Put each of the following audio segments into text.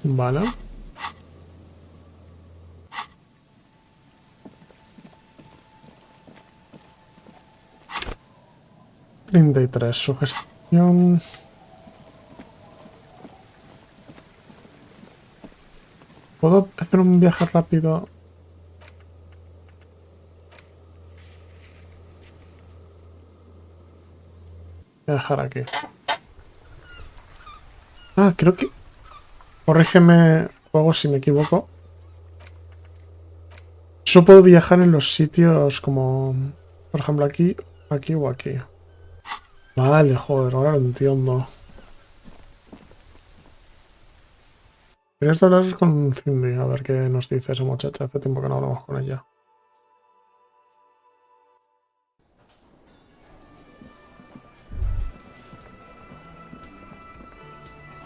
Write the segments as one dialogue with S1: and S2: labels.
S1: Vale. $33, sugestión. ¿Puedo hacer un viaje rápido? Voy a dejar aquí. Ah, creo que... Corrígeme, juego, si me equivoco. Solo puedo viajar en los sitios como... Por ejemplo, aquí, aquí o aquí. Vale, joder, ahora lo entiendo. Querías hablar con Cindy, a ver qué nos dice esa muchacha. Hace tiempo que no hablamos con ella.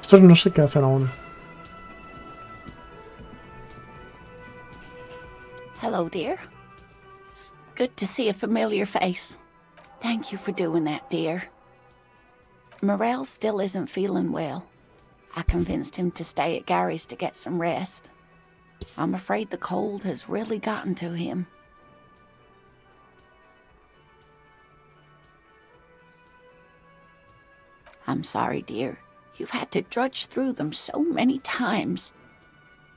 S1: Estos no sé qué hacen aún.
S2: Hello, dear. It's good to see a familiar face. Thank you for doing that, dear. Morel still isn't feeling well. I convinced him to stay at Gary's to get some rest. I'm afraid the cold has really gotten to him. I'm sorry, dear. You've had to drudge through them so many times.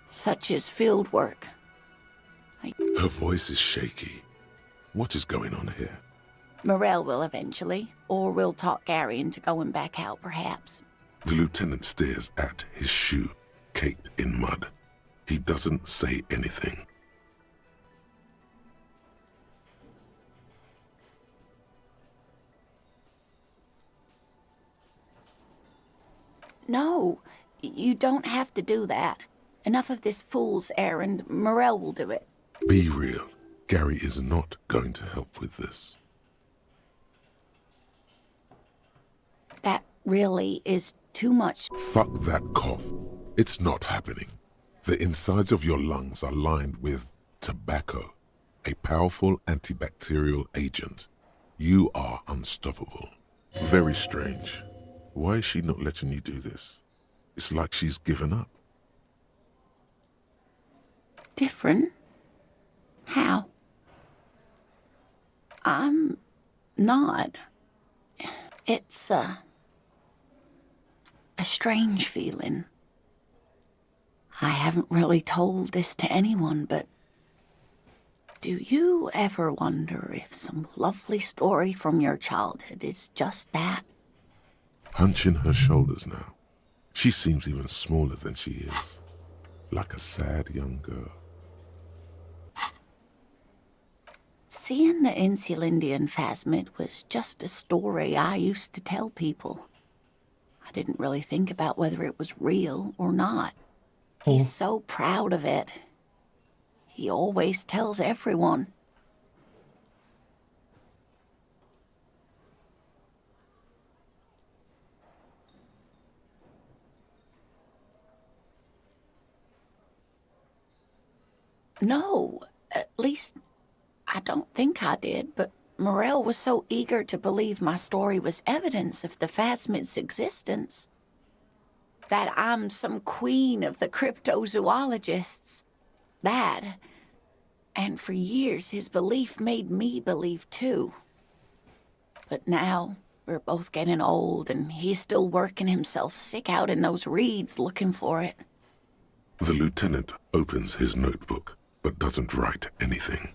S2: Such is field work.
S3: Her voice is shaky. What is going on here?
S2: Morel will eventually, or we'll talk Gary into going back out, perhaps.
S3: The lieutenant stares at his shoe, caked in mud. He doesn't say anything.
S2: No, you don't have to do that. Enough of this fool's errand. Morel will do it.
S3: Be real. Gary is not going to help with this.
S2: That really is too much.
S3: Fuck that cough. It's not happening. The insides of your lungs are lined with tobacco, a powerful antibacterial agent. You are unstoppable. Very strange. Why is she not letting you do this? It's like she's given up.
S2: Different? How? I'm not. It's a strange feeling. I haven't really told this to anyone, but do you ever wonder if some lovely story from your childhood is just that?
S3: Hunching her shoulders now. She seems even smaller than she is. Like a sad young girl.
S2: Seeing the Insulindian phasmid was just a story I used to tell people. I didn't really think about whether it was real or not. He's so proud of it. He always tells everyone. No, at least I don't think I did, but Morel was so eager to believe my story was evidence of the phasmid's existence. That I'm some queen of the cryptozoologists. That. And for years his belief made me believe too. But now we're both getting old and he's still working himself sick out in those reeds looking for it.
S3: The lieutenant opens his notebook, but doesn't write anything.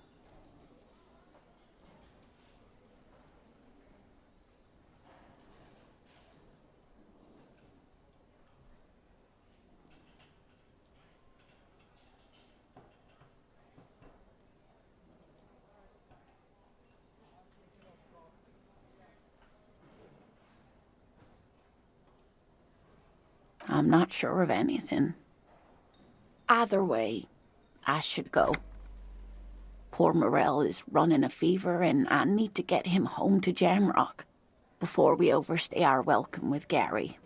S2: I'm not sure of anything. Either way, I should go. Poor Morel is running a fever, and I need to get him home to Jamrock before we overstay our welcome with Gary.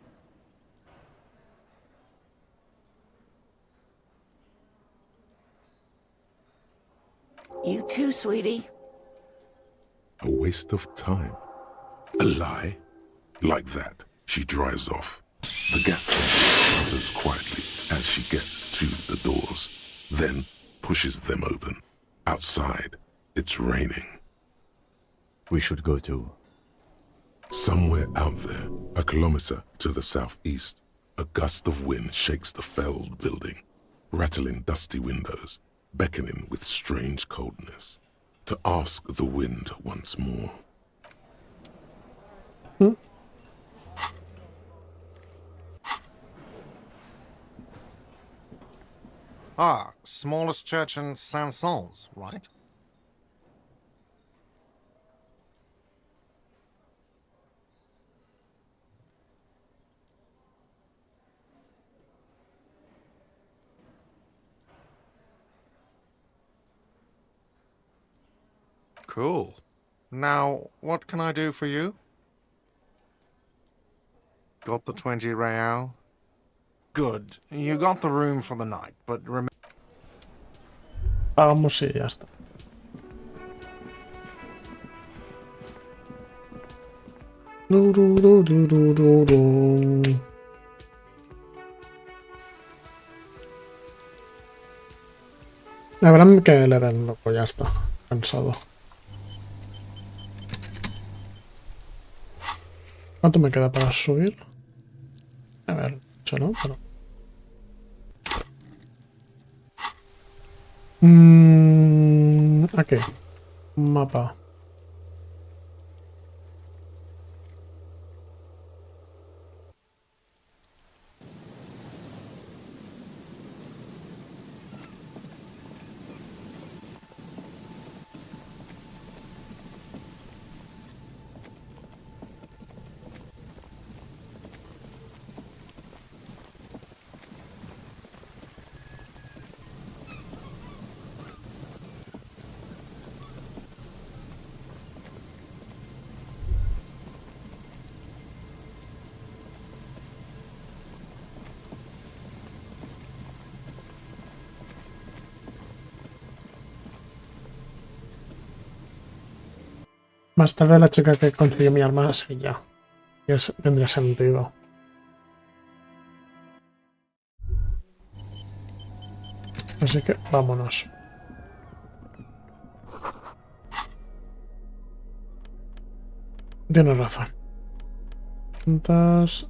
S2: You too, sweetie.
S3: A waste of time. A lie? Like that, she drives off. The gas engine sputters quietly as she gets to the doors, then pushes them open. Outside, it's raining.
S4: We should go to...
S3: Somewhere out there, a kilometer to the southeast, a gust of wind shakes the felled building, rattling dusty windows, beckoning with strange coldness, to ask the wind once more.
S5: Ah, smallest church in Saint-Saëns, right? Cool. Now, what can I do for you? Got the 20 real? Good. You got the room for the night, but remember...
S1: Vamos y ya está. Habrán que le den loco, ya está. Cansado. ¿Cuánto me queda para subir? A ver, mucho, ¿no? Pero... aquí. Mapa. Más tarde la chica que consiguió mi arma es ella. Y tendría sentido. Así que vámonos. Tienes razón. ¿Cuántas?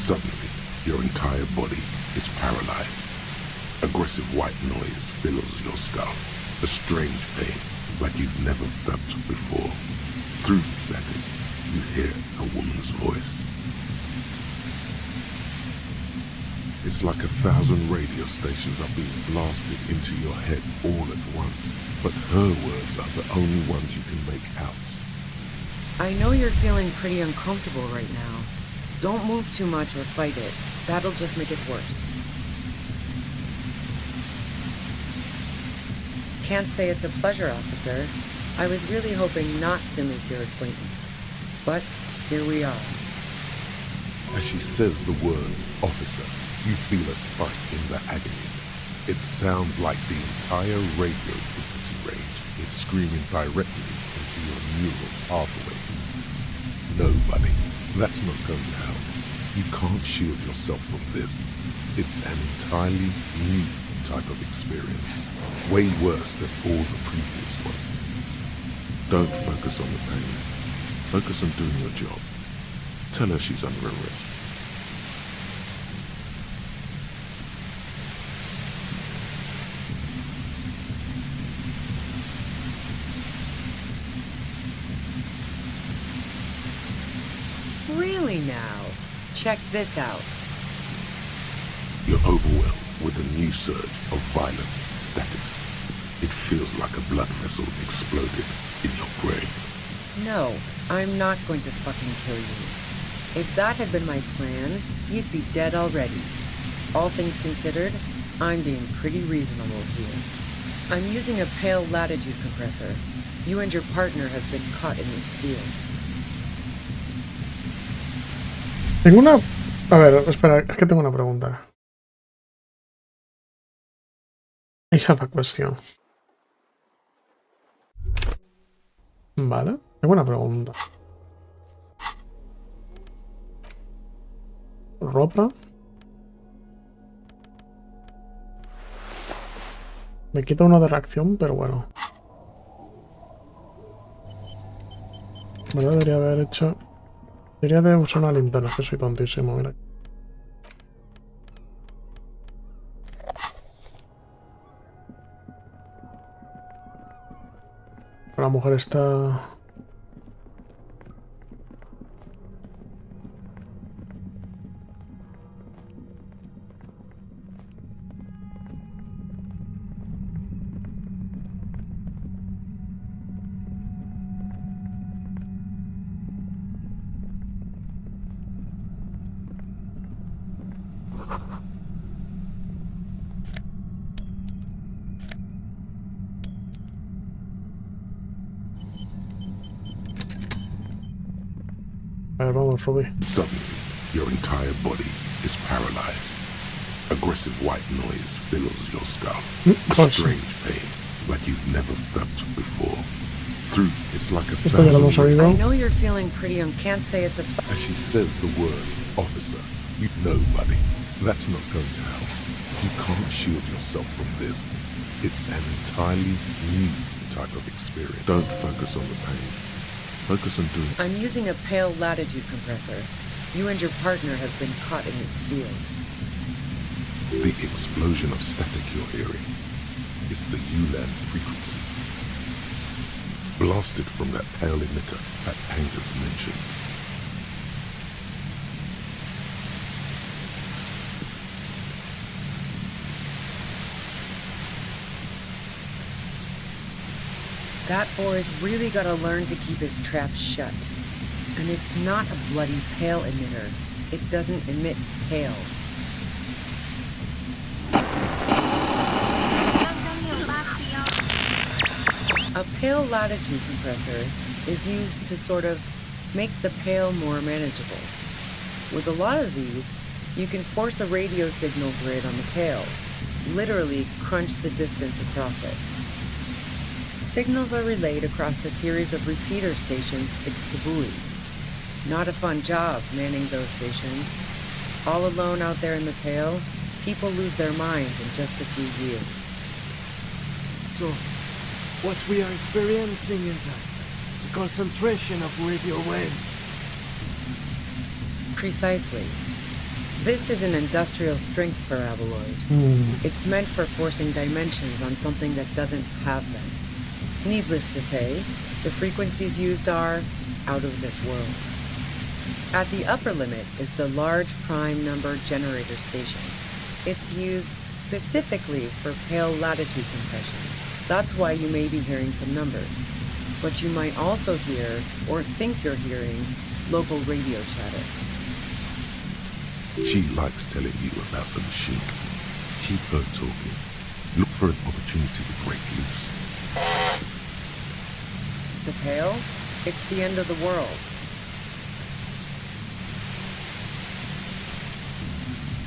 S3: Suddenly, your entire body is paralyzed. Aggressive white noise fills your skull. A strange pain, like you've never felt before. Through the static, you hear a woman's voice. It's like 1,000 radio stations are being blasted into your head all at once. But her words are the only ones you can make out.
S6: I know you're feeling pretty uncomfortable right now. Don't move too much or fight it. That'll just make it worse. Can't say it's a pleasure, officer. I was really hoping not to make your acquaintance. But here we are.
S3: As she says the word officer, you feel a spike in the agony. It sounds like the entire radio frequency range is screaming directly into your neural pathways. No, buddy, that's not going to help. You can't shield yourself from this. It's an entirely new type of experience. Way worse than all the previous ones. Don't focus on the pain. Focus on doing your job. Tell her she's under arrest.
S6: Really now? Check this out.
S3: You're overwhelmed with a new surge of violent static. It feels like a blood vessel exploded in your brain.
S6: No, I'm not going to fucking kill you. If that had been my plan, you'd be dead already. All things considered, I'm being pretty reasonable here. I'm using a pale latitude compressor. You and your partner have been caught in its field.
S1: Tengo una... A ver, espera, es que tengo una pregunta. I have a question. Vale, tengo una pregunta. Ropa. Me quita uno de reacción, pero bueno. Bueno, debería haber hecho... Debería de usar una linterna, que soy tontísimo, mira. La mujer está... A ver, vamos, Ruby.
S3: Suddenly, your entire body is paralyzed. Aggressive white noise fills your skull. A strange pain, like you've never felt before. Through, it's like a
S1: Esto ya lo hemos
S3: thousand...
S1: oído.
S6: I know you're feeling pretty can't say it's a...
S3: As she says the word, officer, you know, buddy, that's not going to help. You can't shield yourself from this. It's an entirely new type of experience. Don't focus on the pain. Focus on doing...
S6: I'm using a pale latitude compressor. You and your partner have been caught in its field.
S3: The explosion of static you're hearing. It's the ULAN frequency. Blasted from that pale emitter that Angus mentioned.
S6: That boy's really gotta learn to keep his trap shut. And it's not a bloody pale emitter. It doesn't emit pale. A pale latitude compressor is used to sort of make the pale more manageable. With a lot of these, you can force a radio signal grid on the pale, literally crunch the distance across it. Signals are relayed across a series of repeater stations fixed to buoys. Not a fun job manning those stations. All alone out there in the pale, people lose their minds in just a few years.
S7: So, what we are experiencing is a concentration of radio waves.
S6: Precisely. This is an industrial strength paraboloid. It's meant for forcing dimensions on something that doesn't have them. Needless to say, the frequencies used are out of this world. At the upper limit is the large prime number generator station. It's used specifically for pale latitude compression. That's why you may be hearing some numbers. But you might also hear, or think you're hearing, local radio chatter.
S3: She likes telling you about the machine. Keep her talking. Look for an opportunity to break loose.
S6: The pale? It's the end of the world.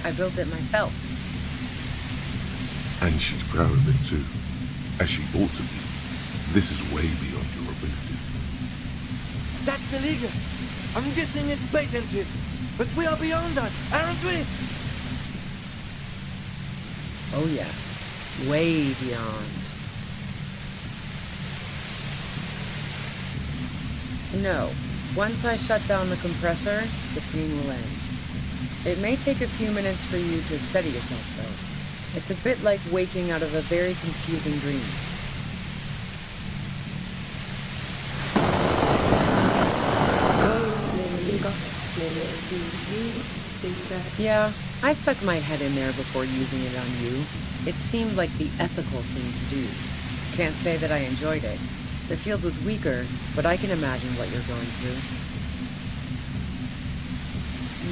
S6: I built it myself.
S3: And she's proud of it too. As she ought to be. This is way beyond your abilities.
S7: That's illegal. I'm guessing it's patented. But we are beyond that, aren't we?
S6: Oh yeah. Way beyond. No. Once I shut down the compressor, the pain will end. It may take a few minutes for you to steady yourself, though. It's a bit like waking out of a very confusing dream. Yeah, I stuck my head in there before using it on you. It seemed like the ethical thing to do. Can't say that I enjoyed it. The field was weaker, but I can imagine what you're going through.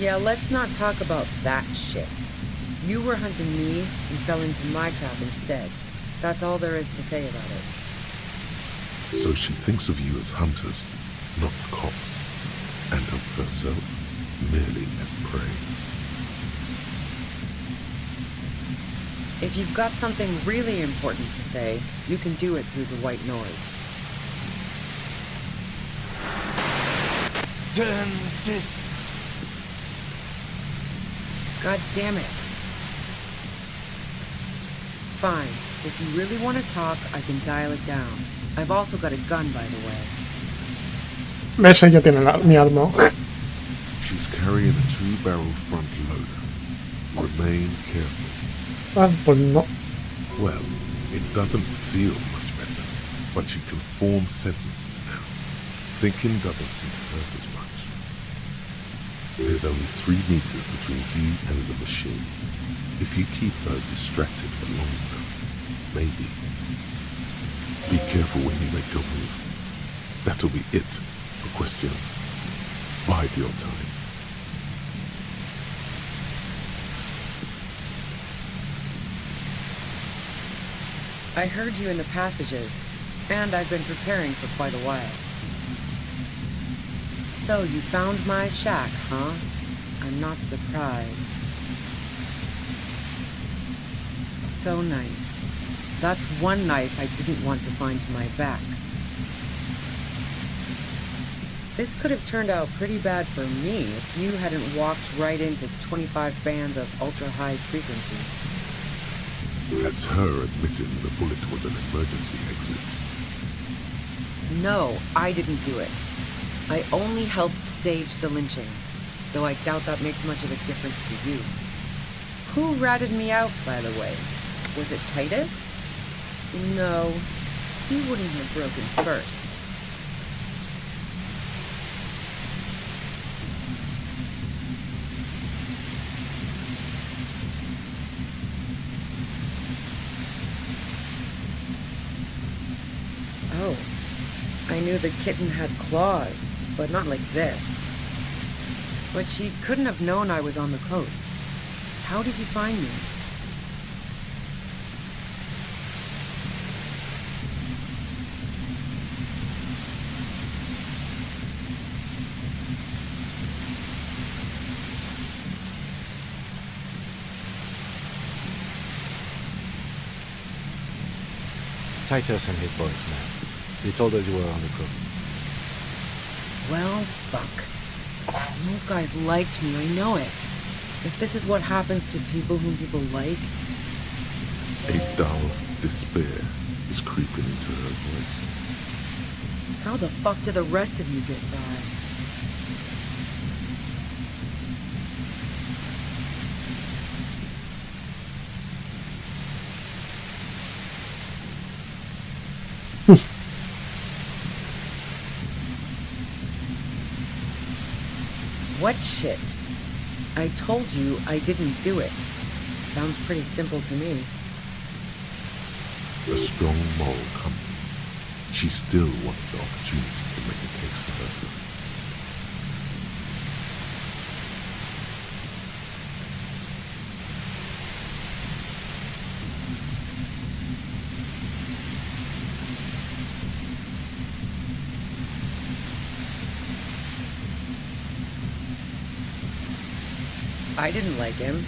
S6: Yeah, let's not talk about that shit. You were hunting me and fell into my trap instead. That's all there is to say about it.
S3: So she thinks of you as hunters, not cops, and of herself merely as prey.
S6: If you've got something really important to say, you can do it through the white noise.
S7: Turn this.
S6: God damn it. Fine. If you really want to talk, I can dial it down. I've also got a gun, by the way.
S1: ¿Ves? Ella tiene mi arma.
S3: She's carrying a 2-barrel front loader. Remain careful.
S1: Ah, pues no.
S3: Well, it doesn't feel much better, but you can form sentences now. Thinking doesn't seem to hurt as much. There's only 3 meters between you and the machine. If you keep her distracted for long enough, maybe. Be careful when you make your move. That'll be it for questions. Bide your time.
S6: I heard you in the passages, and I've been preparing for quite a while. So you found my shack, huh? I'm not surprised. So nice. That's one knife I didn't want to find to my back. This could have turned out pretty bad for me if you hadn't walked right into 25 bands of ultra-high frequencies.
S3: That's her admitting the bullet was an emergency exit.
S6: No, I didn't do it. I only helped stage the lynching, though I doubt that makes much of a difference to you. Who ratted me out, by the way? Was it Titus? No, he wouldn't have broken first. Oh, I knew the kitten had claws, but not like this. But she couldn't have known I was on the coast. How did you find me?
S4: Titus and his boys, man. He told us you were on the coast.
S6: Well, fuck. Those guys liked me, I know it. If this is what happens to people whom people like...
S3: A dull despair is creeping into her voice.
S6: How the fuck do the rest of you get by? What shit? I told you I didn't do it. Sounds pretty simple to me.
S3: A strong moral compass. She still wants the opportunity to make a case for herself.
S6: I didn't like him.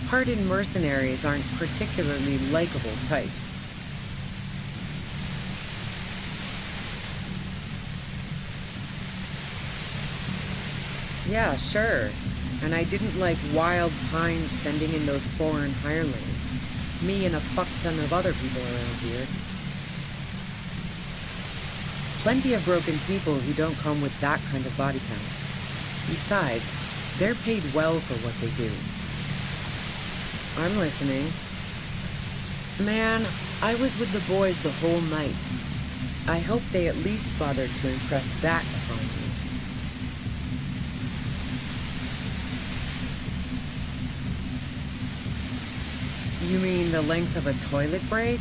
S6: Hardened mercenaries aren't particularly likable types. Yeah, sure. And I didn't like Wild Pines sending in those foreign hirelings. Me and a fuck ton of other people around here. Plenty of broken people who don't come with that kind of body count. Besides, they're paid well for what they do. I'm listening. Man, I was with the boys the whole night. I hope they at least bothered to impress that upon me. You mean the length of a toilet break?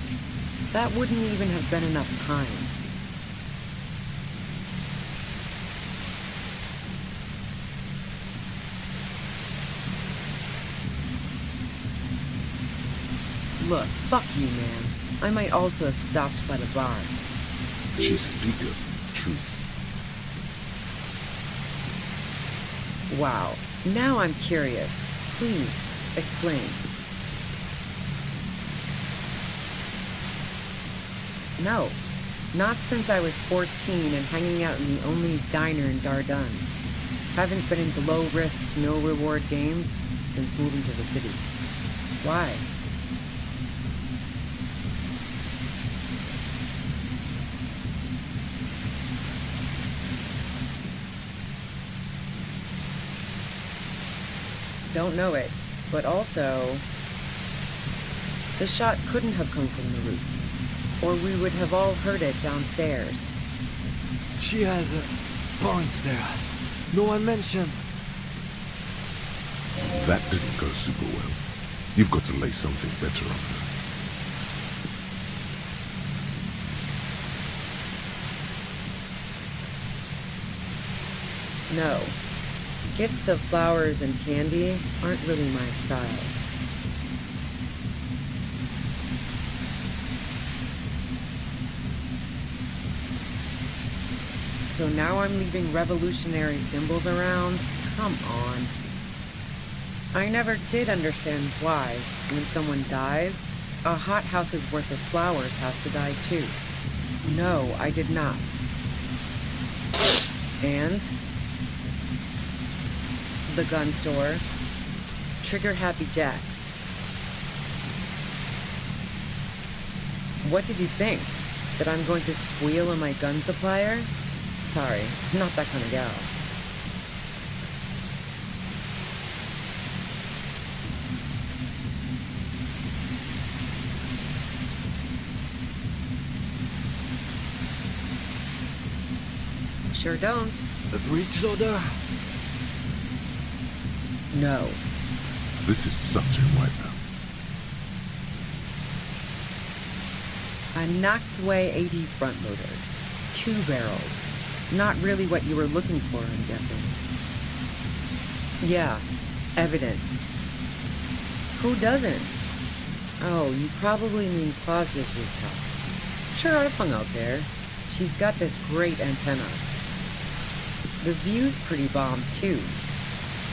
S6: That wouldn't even have been enough time. Look, fuck you, man. I might also have stopped by the bar.
S3: She speaketh truth.
S6: Wow. Now I'm curious. Please, explain. No. Not since I was 14 and hanging out in the only diner in Dardun. Haven't been into low-risk, no-reward games since moving to the city. Why? Don't know it, but also, the shot couldn't have come from the roof, or we would have all heard it downstairs.
S7: She has a point there. No one mentioned.
S3: That didn't go super well. You've got to lay something better on her.
S6: No. Gifts of flowers and candy aren't really my style. So now I'm leaving revolutionary symbols around? Come on. I never did understand why, when someone dies, a hothouse's worth of flowers has to die too. No, I did not. And the gun store, Trigger Happy Jacks. What did you think? That I'm going to squeal on my gun supplier? Sorry, I'm not that kind of gal. Sure don't.
S7: The breech loader?
S6: No.
S3: This is such a wipeout.
S6: A knocked away 80 front loader. 2-barreled. Not really what you were looking for, I'm guessing. Yeah, evidence. Who doesn't? Oh, you probably mean Claudia's rooftop. Sure, I've hung out there. She's got this great antenna. The view's pretty bomb, too.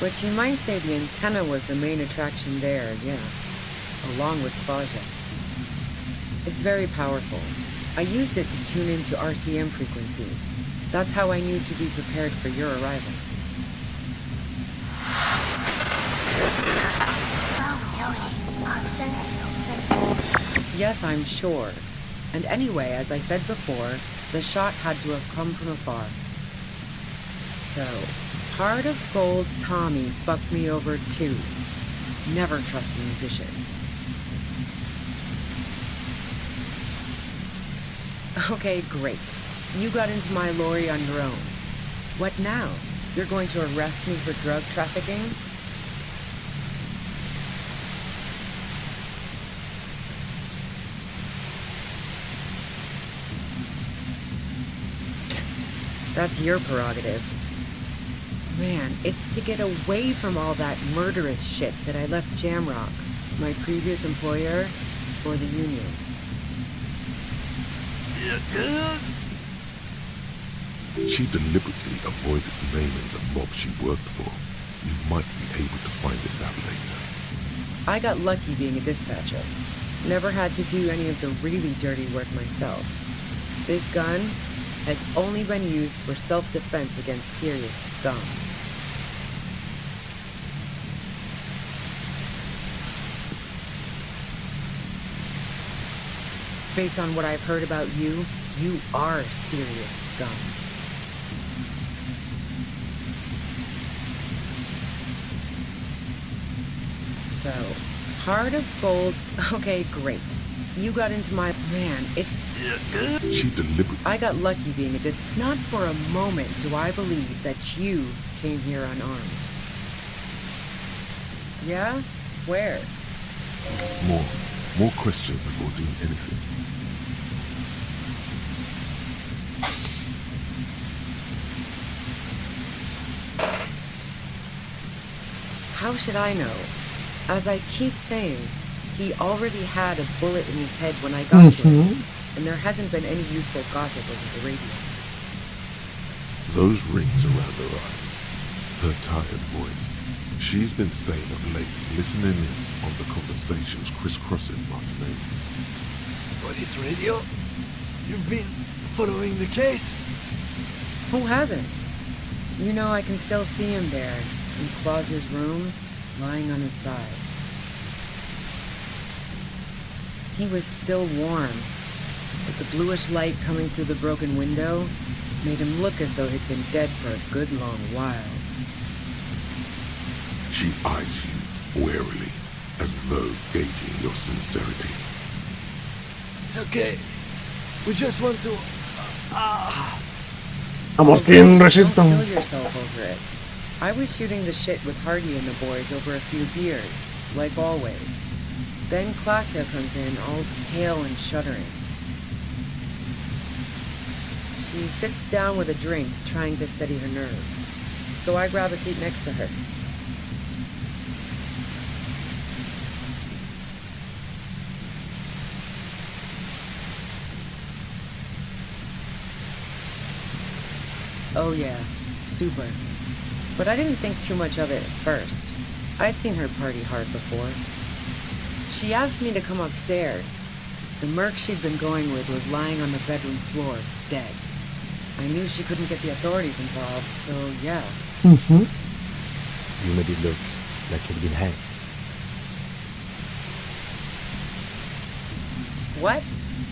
S6: But you might say the antenna was the main attraction there, yeah. Along with Claudia. It's very powerful. I used it to tune into RCM frequencies. That's how I knew to be prepared for your arrival. Yes, I'm sure. And anyway, as I said before, the shot had to have come from afar. So, Heart of Gold Tommy fucked me over too. Never trust a musician. Okay, great. You got into my lorry on your own. What now? You're going to arrest me for drug trafficking? That's your prerogative. Man, it's to get away from all that murderous shit that I left Jamrock, my previous employer, for the Union.
S3: She deliberately avoided naming the mob she worked for. You might be able to find this out later.
S6: I got lucky being a dispatcher. Never had to do any of the really dirty work myself. This gun has only been used for self-defense against serious scum. Based on what I've heard about you, you are serious scum. So, Heart of Gold, okay, great. You got into my... Man, it's...
S3: She deliberately...
S6: I got lucky being a Not for a moment do I believe that you came here unarmed. Yeah? Where?
S3: More questions before doing anything.
S6: How should I know? As I keep saying, He already had a bullet in his head when I got to him, and there hasn't been any useful gossip over the radio.
S3: Those rings around her eyes, her tired voice. She's been staying up late, listening in on the conversations crisscrossing Martinez.
S7: Police radio? You've been following the case?
S6: Who hasn't? You know, I can still see him there, in Claus's room, lying on his side. He was still warm, but the bluish light coming through the broken window made him look as though he'd been dead for a good long while.
S3: She eyes you warily, as though gauging your sincerity.
S7: It's okay. We just want to...
S1: Vamos, ¿quién resiste?
S6: Don't kill yourself over it. I was shooting the shit with Hardy and the boys over a few beers, like always. Then Klasha comes in, all pale and shuddering. She sits down with a drink, trying to steady her nerves. So I grab a seat next to her. Oh yeah, super. But I didn't think too much of it at first. I'd seen her party hard before. She asked me to come upstairs. The merc she'd been going with was lying on the bedroom floor, dead. I knew she couldn't get the authorities involved, so yeah.
S4: You made it look like he'd been hanged.
S6: What?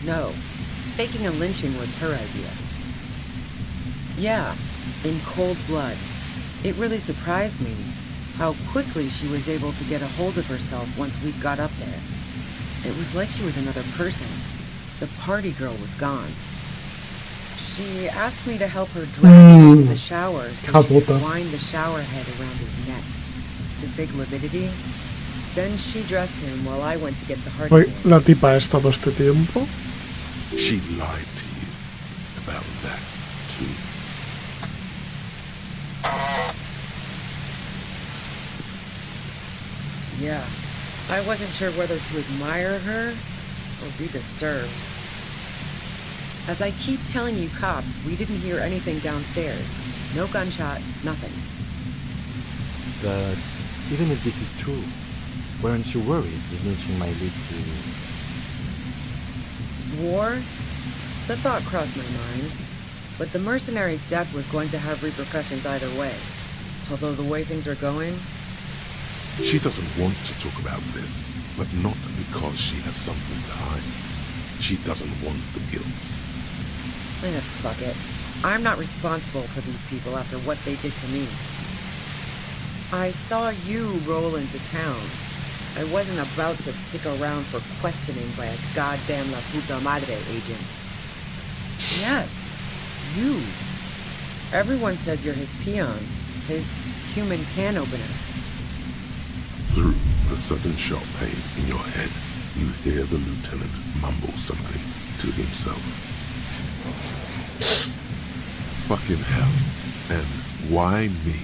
S6: No. Faking a lynching was her idea. Yeah, in cold blood. It really surprised me how quickly she was able to get a hold of herself once we got up there. It was like she was another person. The party girl was gone. She asked me to help her drag him into the shower so she could wind the shower head around his neck. To fake lividity. Then she dressed him while I went to get the heart.
S1: Oye, la tipa ha estado este tiempo.
S3: She lied to you about that, too.
S6: Yeah, I wasn't sure whether to admire her or be disturbed. As I keep telling you cops, we didn't hear anything downstairs. No gunshot, nothing.
S4: But even if this is true, weren't you worried this lynching might lead to...
S6: War? The thought crossed my mind. But the mercenary's death was going to have repercussions either way. Although the way things are going...
S3: She doesn't want to talk about this, but not because she has something to hide. She doesn't want the guilt.
S6: Fuck it. I'm not responsible for these people after what they did to me. I saw you roll into town. I wasn't about to stick around for questioning by a goddamn La Puta Madre agent. Yes, you. Everyone says you're his peon, his human can opener.
S3: Through the sudden sharp pain in your head, you hear the lieutenant mumble something to himself. Fucking hell. And why me?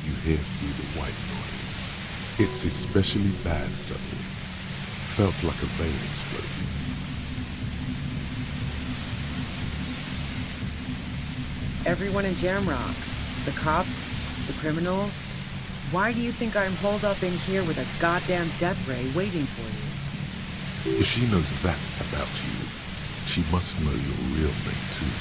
S3: You hear through the white noise. It's especially bad suddenly. Felt like a vein exploding.
S6: Everyone in Jamrock, the cops, the criminals. Why do you think I'm holed up in here with a goddamn death ray waiting for you?
S3: If she knows that about you, she must know your real name too.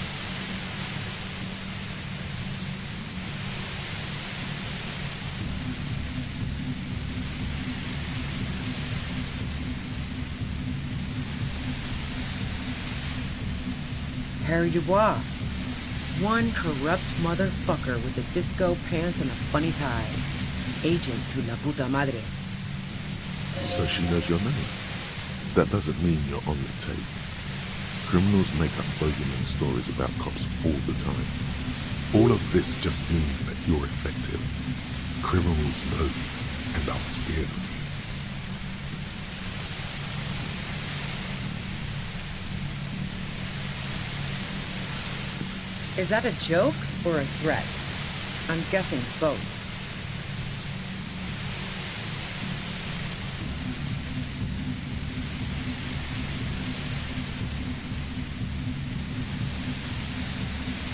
S6: Harry Dubois. One corrupt motherfucker with the disco pants and a funny tie. Agent to La Puta Madre.
S3: So she knows your name. That doesn't mean you're on the tape. Criminals make up bogeyman stories about cops all the time. All of this just means that you're effective. Criminals know you and are scared of you.
S6: Is that a joke or a threat? I'm guessing both.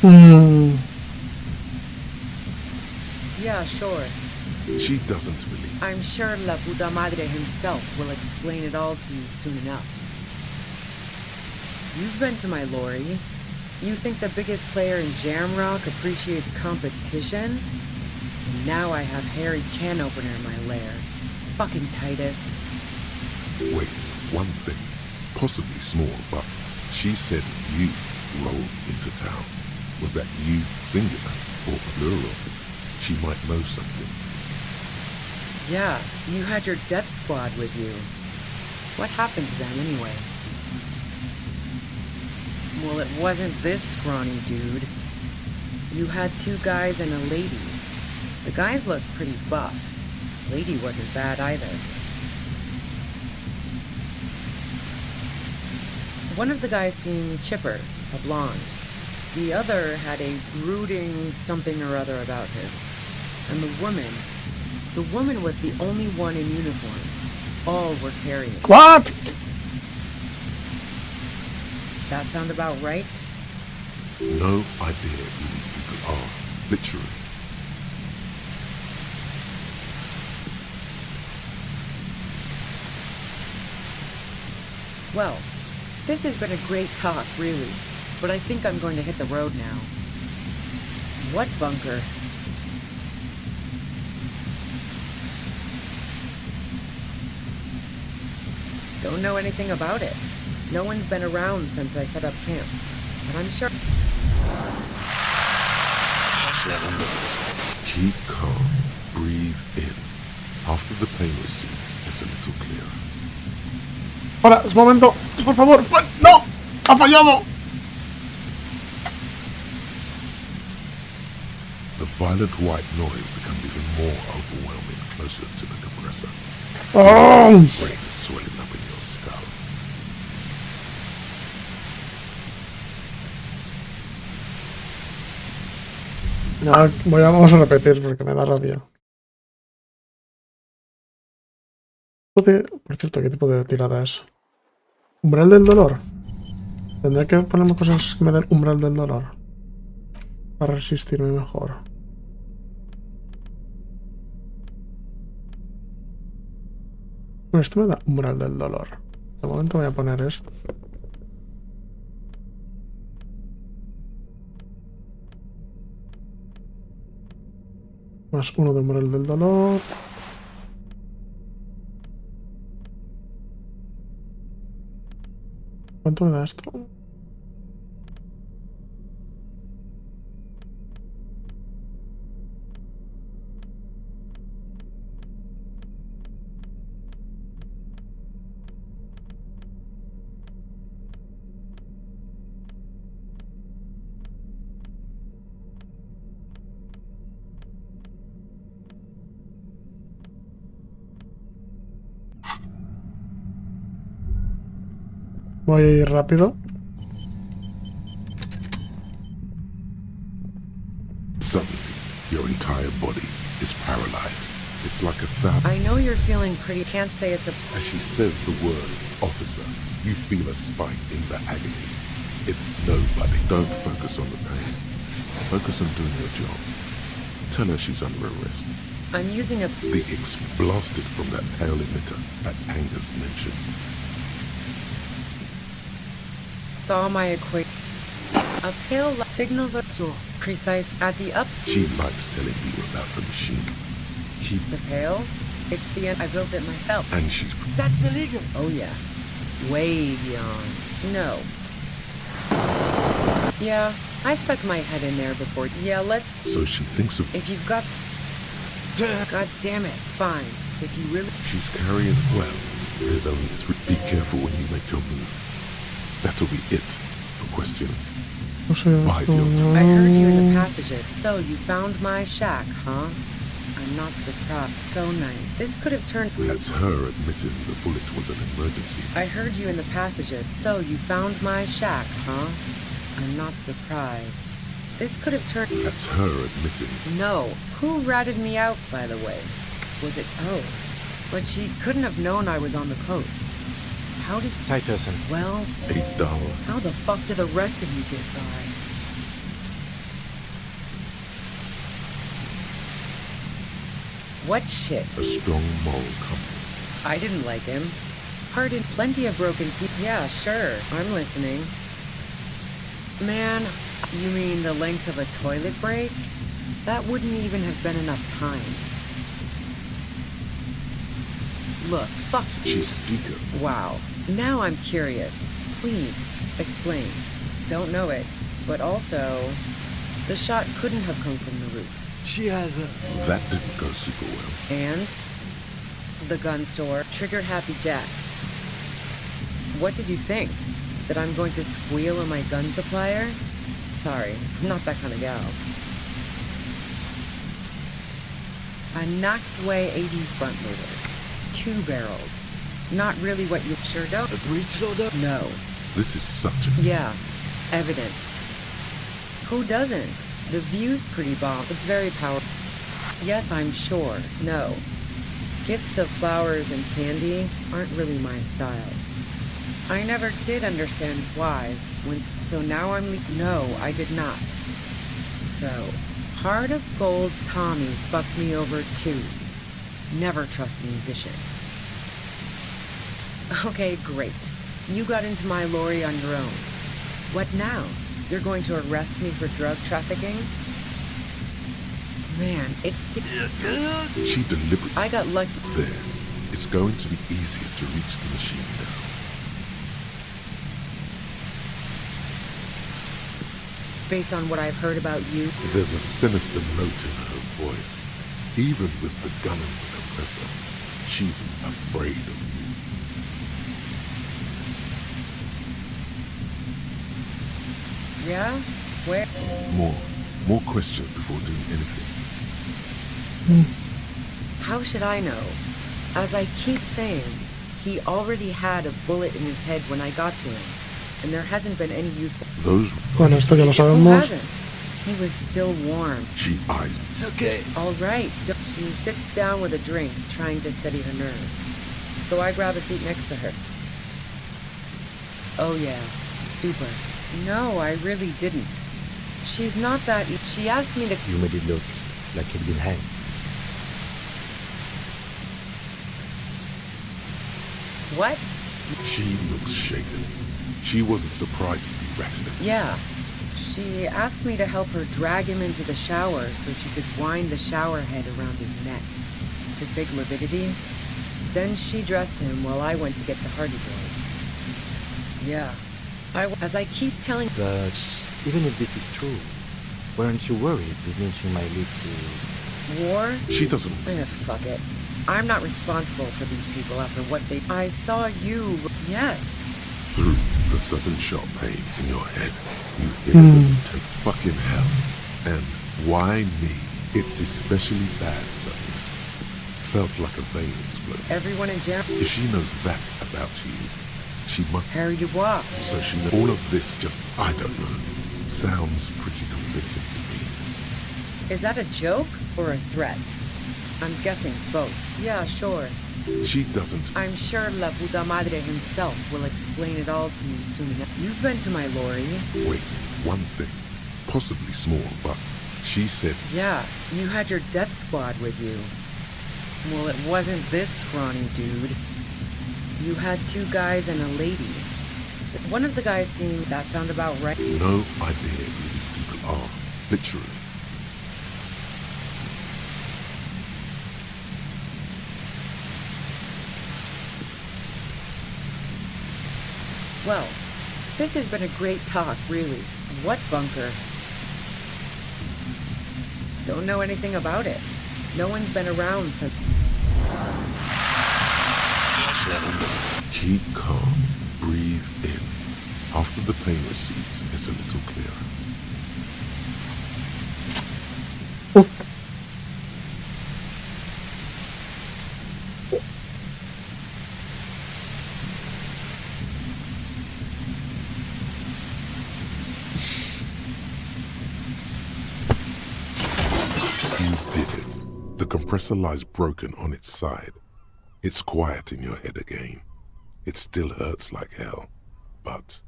S1: Mm,
S6: Yeah, sure.
S3: She doesn't believe.
S6: I'm sure La Puta Madre himself will explain it all to you soon enough. You've been to my lorry. You think the biggest player in Jamrock appreciates competition? And now I have Harry Can Opener in my lair. Fucking Titus.
S3: Wait, one thing, possibly small, but she said you rolled into town. Was that you singular or plural? She might know something.
S6: Yeah, you had your death squad with you. What happened to them anyway? Well, it wasn't this scrawny dude. You had 2 guys and a lady. The guys looked pretty buff. Lady wasn't bad either. One of the guys seemed chipper, a blonde. The other had a brooding something or other about him. And the woman was the only one in uniform. All were carrying.
S1: what?
S6: That sound about right?
S3: No idea who these people are, literally.
S6: Well, this has been a great talk, really. But I think I'm going to hit the road now. What bunker? Don't know anything about it. No one's been around since I set up camp. But I'm sure...
S3: Keep calm, breathe in. After the pain recedes, it's a little clearer.
S1: Ahora, es momento. Por favor. ¡No! ¡Ha fallado!
S3: The violent white noise becomes even more overwhelming closer to the compressor.
S1: ¡Oh!
S3: Your brain is swelling up in your skull.
S1: Ya, vamos a repetir porque me da rabia. Por cierto, ¿qué tipo de tirada es? Umbral del dolor. Tendré que ponerme cosas que me den umbral del dolor. Para resistirme mejor. Bueno, esto me da umbral del dolor. De momento voy a poner esto. Más 1 de umbral del dolor. ¿Cuánto me da esto? Voy a ir rápido.
S3: Suddenly, your entire body is paralyzed. It's like a thousand.
S6: I know you're feeling pretty... Can't say it's a...
S3: As she says the word officer, you feel a spike in the agony. It's nobody. Don't focus on the pain. Focus on doing your job. Tell her she's under arrest.
S6: I'm using a...
S3: The X blasted from that pale emitter that Angus mentioned.
S6: Saw my equate. A pale signal that so precise at the up.
S3: She likes telling you about the machine. Keep...
S6: The pale? It's the end. I built it myself.
S3: And she's...
S7: That's illegal.
S6: Oh yeah. Way beyond. No. Yeah, I stuck my head in there before. Yeah, let's...
S3: So she thinks of...
S6: If you've got... God damn it. Fine. If you really...
S3: She's carrying... Well, there's only 3. Be careful when you make your move. That'll be it for questions.
S1: No sé.
S3: Bide your time.
S6: I heard you in the passages. So you found my shack, huh? I'm not surprised. So nice. This could have turned...
S3: That's her admitting the bullet was an emergency.
S6: I heard you in the passages. So you found my shack, huh? I'm not surprised. This could have turned...
S3: That's her admitting.
S6: No. Who ratted me out, by the way? Was it... Oh. But she couldn't have known I was on the coast. How did...
S4: Titus and...
S6: Well...
S3: $8.
S6: How the fuck did the rest of you get by? What shit?
S3: A strong moral compass.
S6: I didn't like him. Pardon, plenty of broken people. Yeah, sure. I'm listening. Man, you mean the length of a toilet break? That wouldn't even have been enough time. Look, fuck you.
S3: She speaketh.
S6: Wow. Now I'm curious. Please, explain. Don't know it, but also, the shot couldn't have come from the roof.
S7: She has a...
S3: That didn't go super well.
S6: And the gun store triggered Happy Jacks. What did you think? That I'm going to squeal on my gun supplier? Sorry, I'm not that kind of gal. A knocked away 80 front loader. 2-barreled. Not really what you sure don't.
S7: a breech loader?
S6: No.
S3: This is such a...
S6: Yeah. Evidence. Who doesn't? The view's pretty bomb. It's very powerful. Yes, I'm sure. No. Gifts of flowers and candy aren't really my style. I never did understand why. So now I'm... No, I did not. So, Heart of Gold Tommy fucked me over too. Never trust a musician. Okay, great. You got into my lorry on your own. What now? You're going to arrest me for drug trafficking? Man, it's...
S3: She deliberately...
S6: I got lucky.
S3: There. It's going to be easier to reach the machine now.
S6: Based on what I've heard about you,
S3: There's a sinister note in her voice. Even with the gun and the compressor, she's afraid of you.
S6: yeah? Where?
S3: More questions before doing anything.
S6: How should I know? As I keep saying, he already had a bullet in his head when I got to him, and there hasn't been any use for...
S3: Those...
S1: Bueno, esto ya lo
S6: Who
S1: sabemos.
S6: hasn't? He was still warm.
S3: She eyes...
S7: It's okay.
S6: All right. She sits down with a drink, trying to steady her nerves. So I grab a seat next to her. Oh yeah, super. No, I really didn't. She's not that... She asked me to...
S4: You made it look like he'd been hanged.
S6: What?
S3: She looks shaken. She wasn't surprised to be ratted at.
S6: Yeah. She asked me to help her drag him into the shower so she could wind the shower head around his neck to fake lividity. Then she dressed him while I went to get the Hardy Boys. Yeah. As I keep telling...
S4: But even if this is true, weren't you worried this lynching might lead to...
S6: War?
S3: She doesn't...
S6: Fuck it. I'm not responsible for these people after what they... I saw you... Yes.
S3: Through the sudden sharp pain in your head, you hear them take fucking hell. And why me? It's especially bad suddenly. Felt like a vein explode.
S6: Everyone in jail...
S3: If she knows that about you, she must...
S6: Harry Dubois.
S3: So she knows all of this just, I don't know, sounds pretty convincing to me.
S6: Is that a joke or a threat? I'm guessing both. Yeah, sure.
S3: She doesn't...
S6: I'm sure La Puta Madre himself will explain it all to you soon enough. You've been to my lorry.
S3: Wait, one thing. Possibly small, but she said...
S6: Yeah, you had your death squad with you. Well, it wasn't this scrawny dude. You had 2 guys and a lady. One of the guys seemed... That sound about right?
S3: No idea who these people are. Literally.
S6: Well, this has been a great talk, really. What bunker? Don't know anything about it. No one's been around since...
S3: Keep calm. Breathe in. After the pain recedes, it's a little clearer. You did it. The compressor lies broken on its side. It's quiet in your head again. It still hurts like hell, but...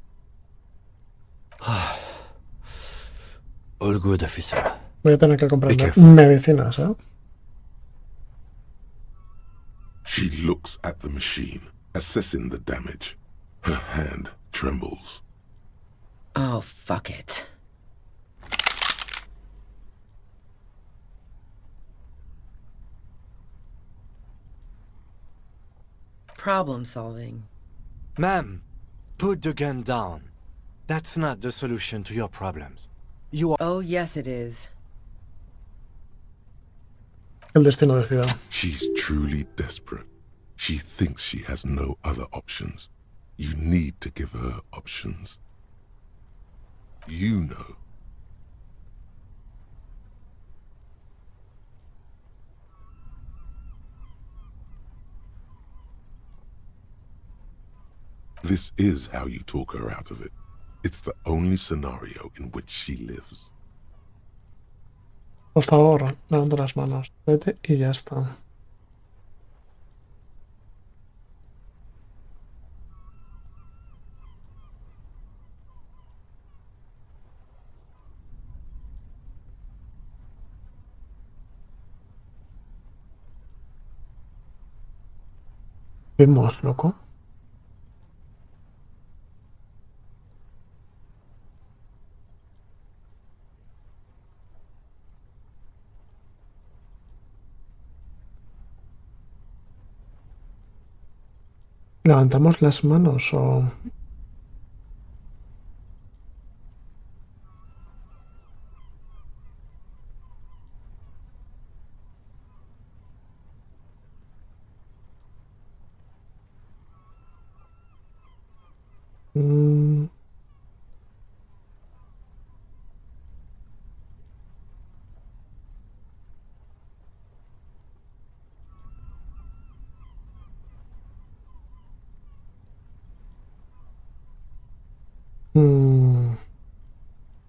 S4: All good, officer.
S1: Voy a tener que comprar
S4: Be careful.
S1: medicinas, ¿eh?
S3: She looks at the machine, assessing the damage. Her hand trembles.
S6: Oh, fuck it. Problem solving.
S7: Ma'am, put the gun down. That's not the solution to your problems. You are...
S6: Oh, yes it is.
S1: El destino decida.
S3: She's truly desperate. She thinks she has no other options. You need to give her options. You know. This is how you talk her out of it. It's the only scenario in which she lives.
S1: Por favor, levanta las manos. Vete y ya está. Vemos, loco. ¿Levantamos las manos o...?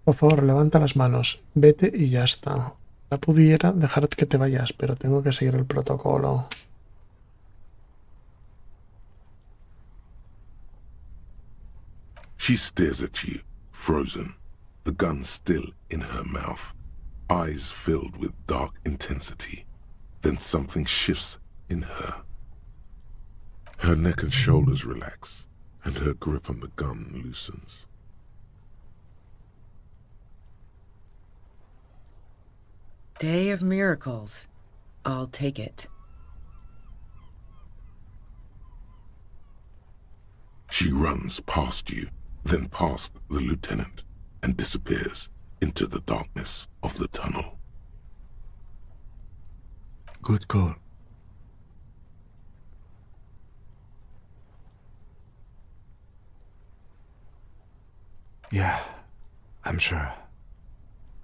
S1: Por favor, levanta las manos. Vete y ya está. Ya pudiera dejar que te vayas, pero tengo que seguir el protocolo.
S3: She stares at you, frozen, the gun still in her mouth, eyes filled with dark intensity. Then something shifts in her. Her neck and shoulders relax, and her grip on the gun loosens.
S6: Day of miracles. I'll take it.
S3: She runs past you, then past the lieutenant, and disappears into the darkness of the tunnel.
S7: Good call. Yeah, I'm sure.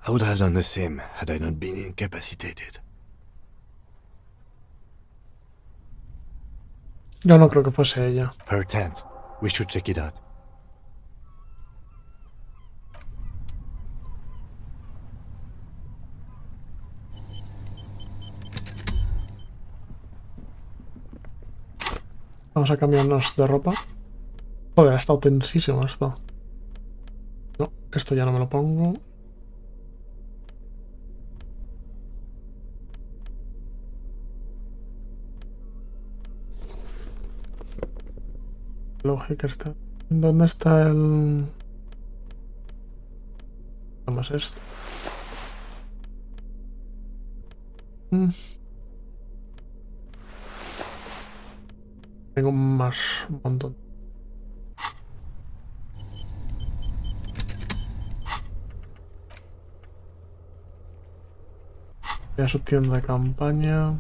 S7: I would have done the same had I not been incapacitated.
S1: Yo no creo que fuese ella.
S7: Her tent. We should check it out.
S1: Vamos a cambiarnos de ropa. Joder, ha estado tensísimo esto. No, esto ya no me lo pongo. Lógica está. ¿Dónde está el...? Vamos esto. Tengo más un montón. Voy a su tienda de campaña.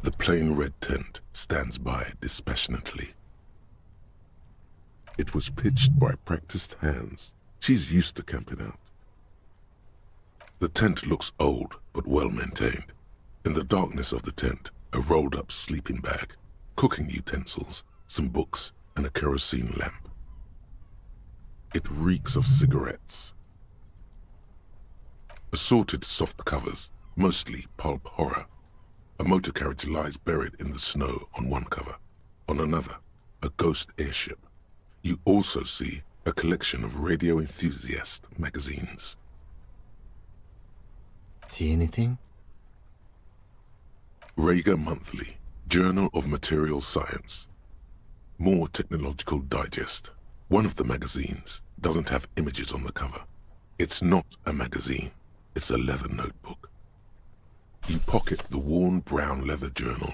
S3: The plain red tent stands by dispassionately. It was pitched by practiced hands. She's used to camping out. The tent looks old, but well maintained. In the darkness of the tent, a rolled-up sleeping bag, cooking utensils, some books, and a kerosene lamp. It reeks of cigarettes. Assorted soft covers, mostly pulp horror. A motor carriage lies buried in the snow on one cover. On another, a ghost airship. You also see a collection of radio enthusiast magazines.
S4: See anything?
S3: Rager Monthly, Journal of Material Science. More Technological Digest. One of the magazines doesn't have images on the cover. It's not a magazine, it's a leather notebook. You pocket the worn brown leather journal.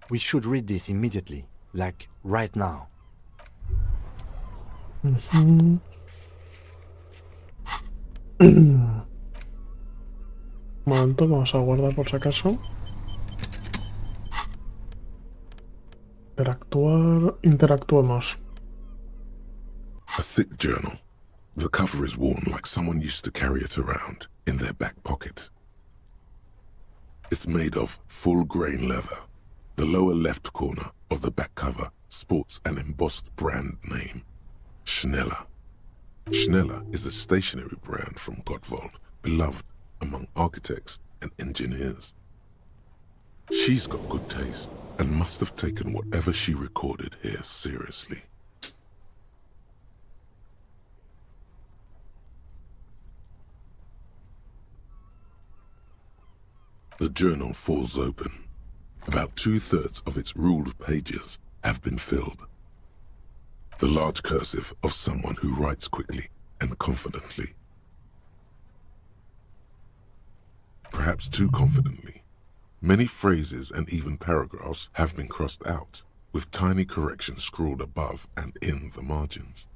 S4: We should read this immediately, like right now.
S1: Un momento, vamos a guardar por si acaso. Interactuemos.
S3: A thick journal. The cover is worn like someone used to carry it around in their back pocket. It's made of full-grain leather. The lower left corner of the back cover sports an embossed brand name, Schneller. Schneller is a stationery brand from Gottwald, beloved among architects and engineers. She's got good taste and must have taken whatever she recorded here seriously. The journal falls open. About 2/3 of its ruled pages have been filled. The large cursive of someone who writes quickly and confidently. Perhaps too confidently. Many phrases and even paragraphs have been crossed out, with tiny corrections scrawled above and in the margins.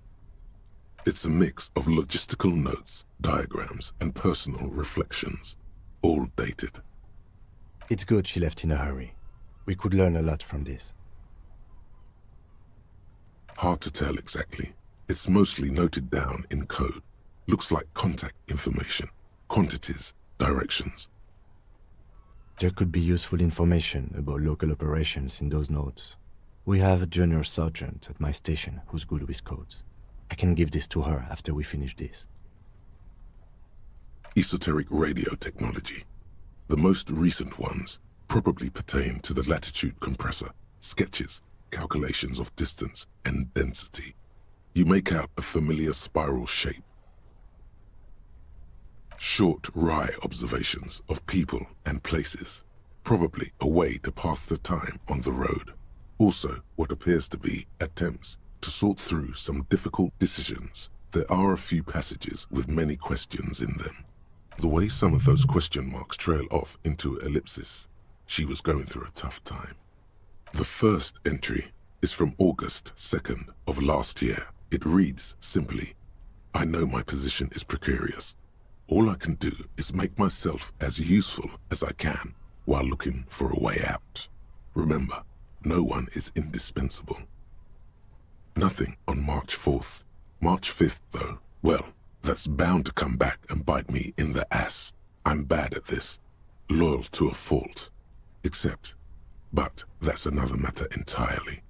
S3: It's a mix of logistical notes, diagrams, and personal reflections, all dated.
S4: It's good she left in a hurry. We could learn a lot from this.
S3: Hard to tell exactly. It's mostly noted down in code. Looks like contact information, quantities, directions.
S4: There could be useful information about local operations in those notes. We have a junior sergeant at my station who's good with codes. I can give this to her after we finish this.
S3: Esoteric radio technology. The most recent ones probably pertain to the latitude compressor, sketches, calculations of distance and density. You make out a familiar spiral shape. Short, wry observations of people and places, probably a way to pass the time on the road. Also, what appears to be attempts to sort through some difficult decisions. There are a few passages with many questions in them. The way some of those question marks trail off into ellipsis, she was going through a tough time. The first entry is from August 2nd of last year. It reads simply, I know my position is precarious. All I can do is make myself as useful as I can while looking for a way out. Remember, no one is indispensable. Nothing on March 4th. March 5th, though, well, that's bound to come back and bite me in the ass. I'm bad at this. Loyal to a fault. But that's another matter entirely.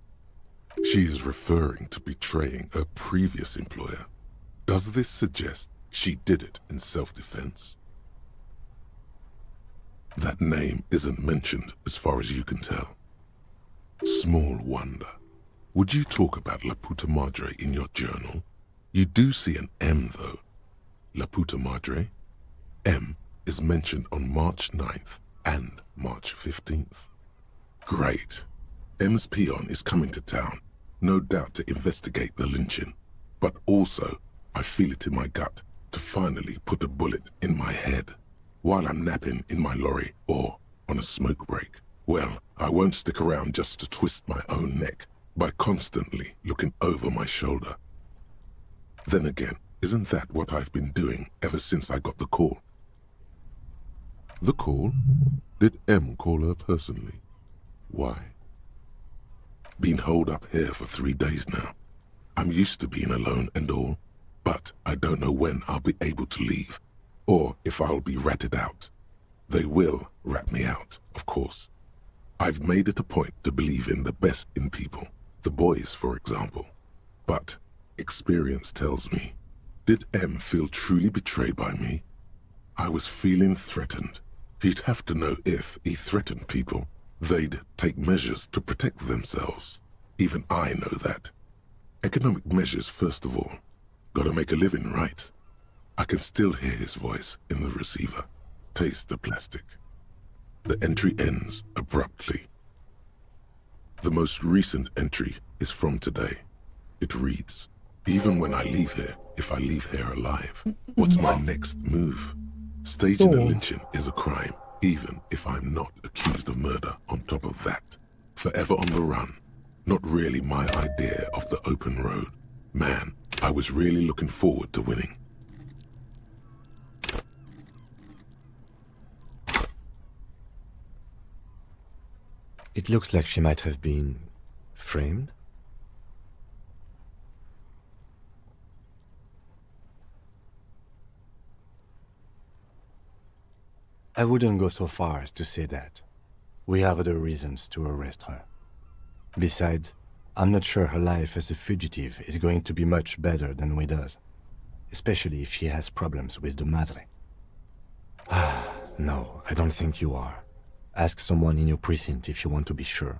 S3: She is referring to betraying her previous employer. Does this suggest she did it in self-defense? That name isn't mentioned as far as you can tell. Small wonder. Would you talk about La Puta Madre in your journal? You do see an M, though. La Puta Madre. M is mentioned on March 9th and March 15th. Great. M's peon is coming to town, no doubt to investigate the lynching. But also, I feel it in my gut to finally put a bullet in my head while I'm napping in my lorry or on a smoke break. Well, I won't stick around just to twist my own neck by constantly looking over my shoulder. Then again, isn't that what I've been doing ever since I got the call? The call? Did M call her personally? Why? Been holed up here for 3 days now. I'm used to being alone and all, but I don't know when I'll be able to leave, or if I'll be ratted out. They will rat me out, of course. I've made it a point to believe in the best in people, the boys, for example. But experience tells me Did M feel truly betrayed by me? I was feeling threatened. He'd have to know if he threatened people, they'd take measures to protect themselves. Even I know that. Economic measures first of all. Gotta make a living, right? I can still hear his voice in the receiver. Taste the plastic. The entry ends abruptly. The most recent entry is from today. It reads, even when I leave here, if I leave here alive, what's my next move? Staging a lynching is a crime, even if I'm not accused of murder on top of that. Forever on the run. Not really my idea of the open road. Man, I was really looking forward to winning.
S4: It looks like she might have been framed. I wouldn't go so far as to say that. We have other reasons to arrest her. Besides, I'm not sure her life as a fugitive is going to be much better than Ouida's, especially if she has problems with the Madre. No, I don't think you are. Ask someone in your precinct if you want to be sure.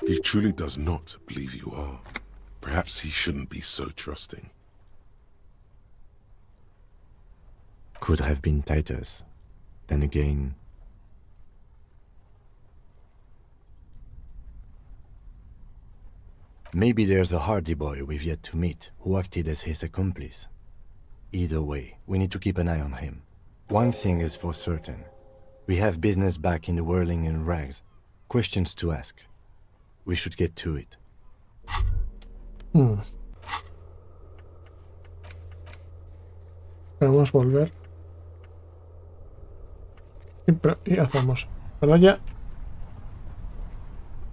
S3: He truly does not believe you are. Perhaps he shouldn't be so trusting.
S4: Could have been Titus. Then again... Maybe there's a hardy boy we've yet to meet who acted as his accomplice. Either way, we need to keep an eye on him. One thing is for certain. We have business back in the whirling and rags. Questions to ask. We should get to it.
S1: Podemos volver. Y hacemos. ¿Verdad ya?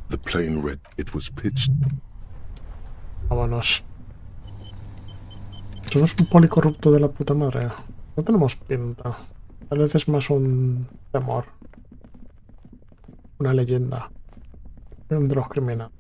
S3: The plane read it was pitched.
S1: Vámonos. Somos un policorrupto de la puta madre. No tenemos pinta. Tal vez es más un temor. Una leyenda. De los criminales.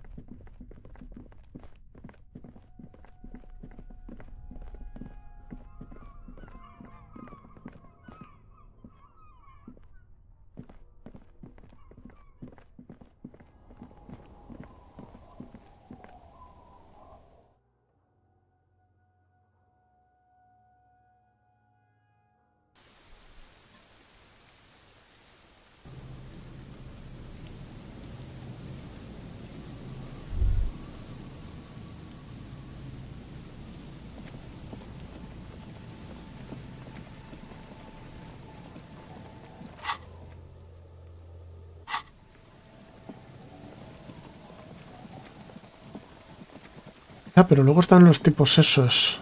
S1: Ah, pero luego están los tipos esos.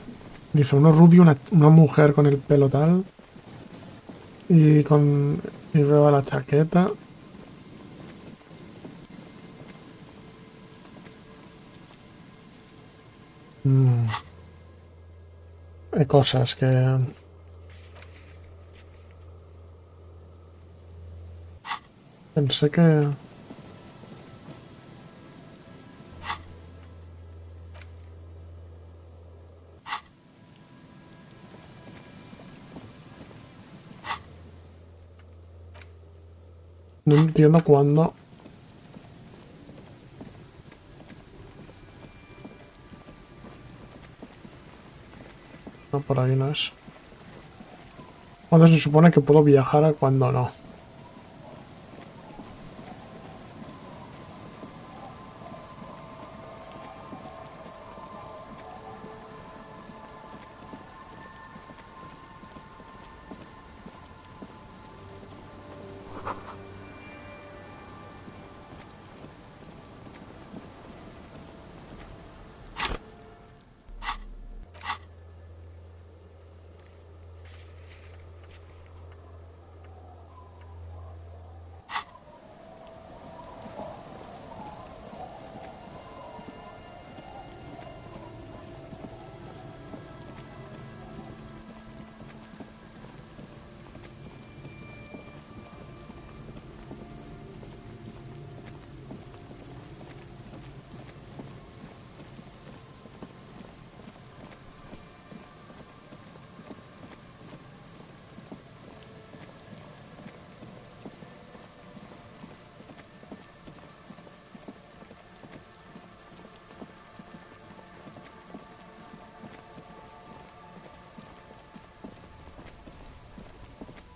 S1: Dice uno rubio, una mujer con el pelo tal. Y con... Y veo la chaqueta. Hay cosas que... Pensé que... No entiendo cuándo... No, por ahí no es. Cuando se supone que puedo viajar a cuando no.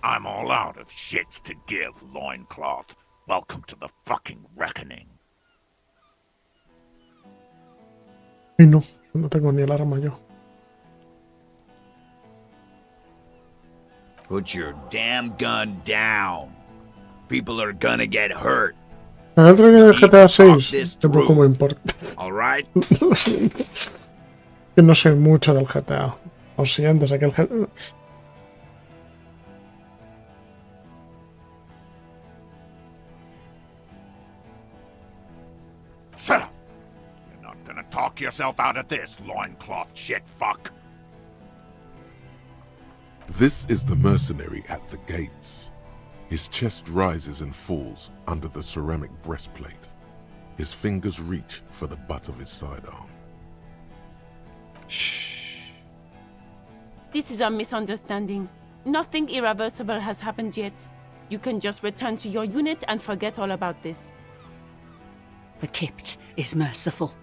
S8: I'm all out of shits to give, loincloth. Welcome to the fucking reckoning.
S1: Y no tengo ni el arma yo.
S9: Put your damn gun down. People are gonna get hurt.
S1: El otro día de GTA 6, tampoco me importa.
S9: All right?
S1: Lo siento. Que no sé mucho del GTA. Lo siento, sé que el GTA...
S8: Shut up! You're not gonna talk yourself out of this, loincloth shit fuck.
S3: This is the mercenary at the gates. His chest rises and falls under the ceramic breastplate. His fingers reach for the butt of his sidearm.
S4: Shh.
S10: This is a misunderstanding. Nothing irreversible has happened yet. You can just return to your unit and forget all about this.
S11: The Kypt is merciful,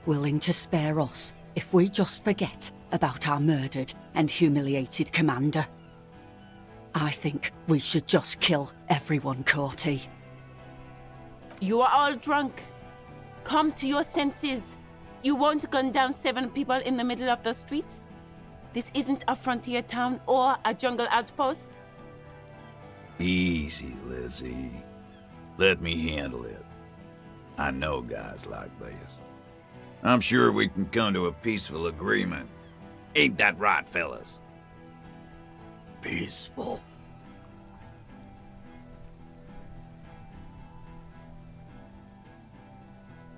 S11: willing to spare us if we just forget about our murdered and humiliated commander. I think we should just kill everyone, Corty.
S10: You are all drunk. Come to your senses. You won't gun down 7 people in the middle of the street. This isn't a frontier town or a jungle outpost.
S9: Easy, Lizzie. Let me handle it. I know guys like this. I'm sure we can come to a peaceful agreement. Ain't that right, fellas?
S7: Peaceful.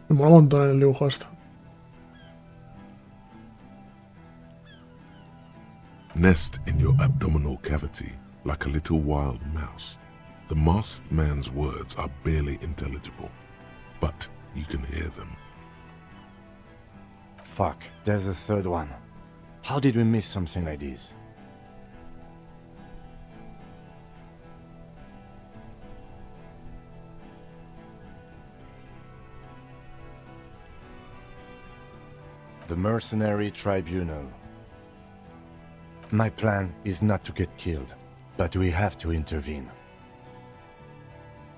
S1: Me mola un montón el dibujo esto.
S3: Nest in your abdominal cavity like a little wild mouse. The masked man's words are barely intelligible, but you can hear them.
S4: Fuck, there's the third one. How did we miss something like this? The Mercenary Tribunal. My plan is not to get killed, but we have to intervene.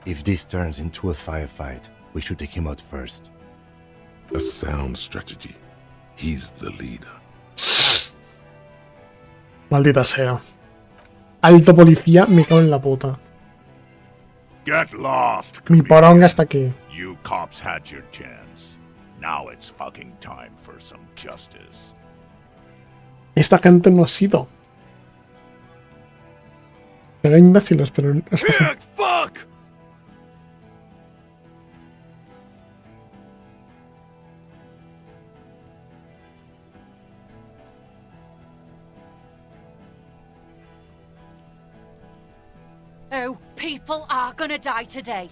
S4: If this turns into a firefight, we should take him out first.
S3: A sound strategy. He's the leader.
S1: Maldita sea. Alto policía, me cago en la puta.
S8: Get lost,
S1: Mi poronga está aquí.
S8: You cops had your chance. Now it's fucking time for some justice.
S1: Esta gente no ha sido. Era imbéciles, pero esta gente...
S7: Fuck!
S11: Oh, people are gonna die today.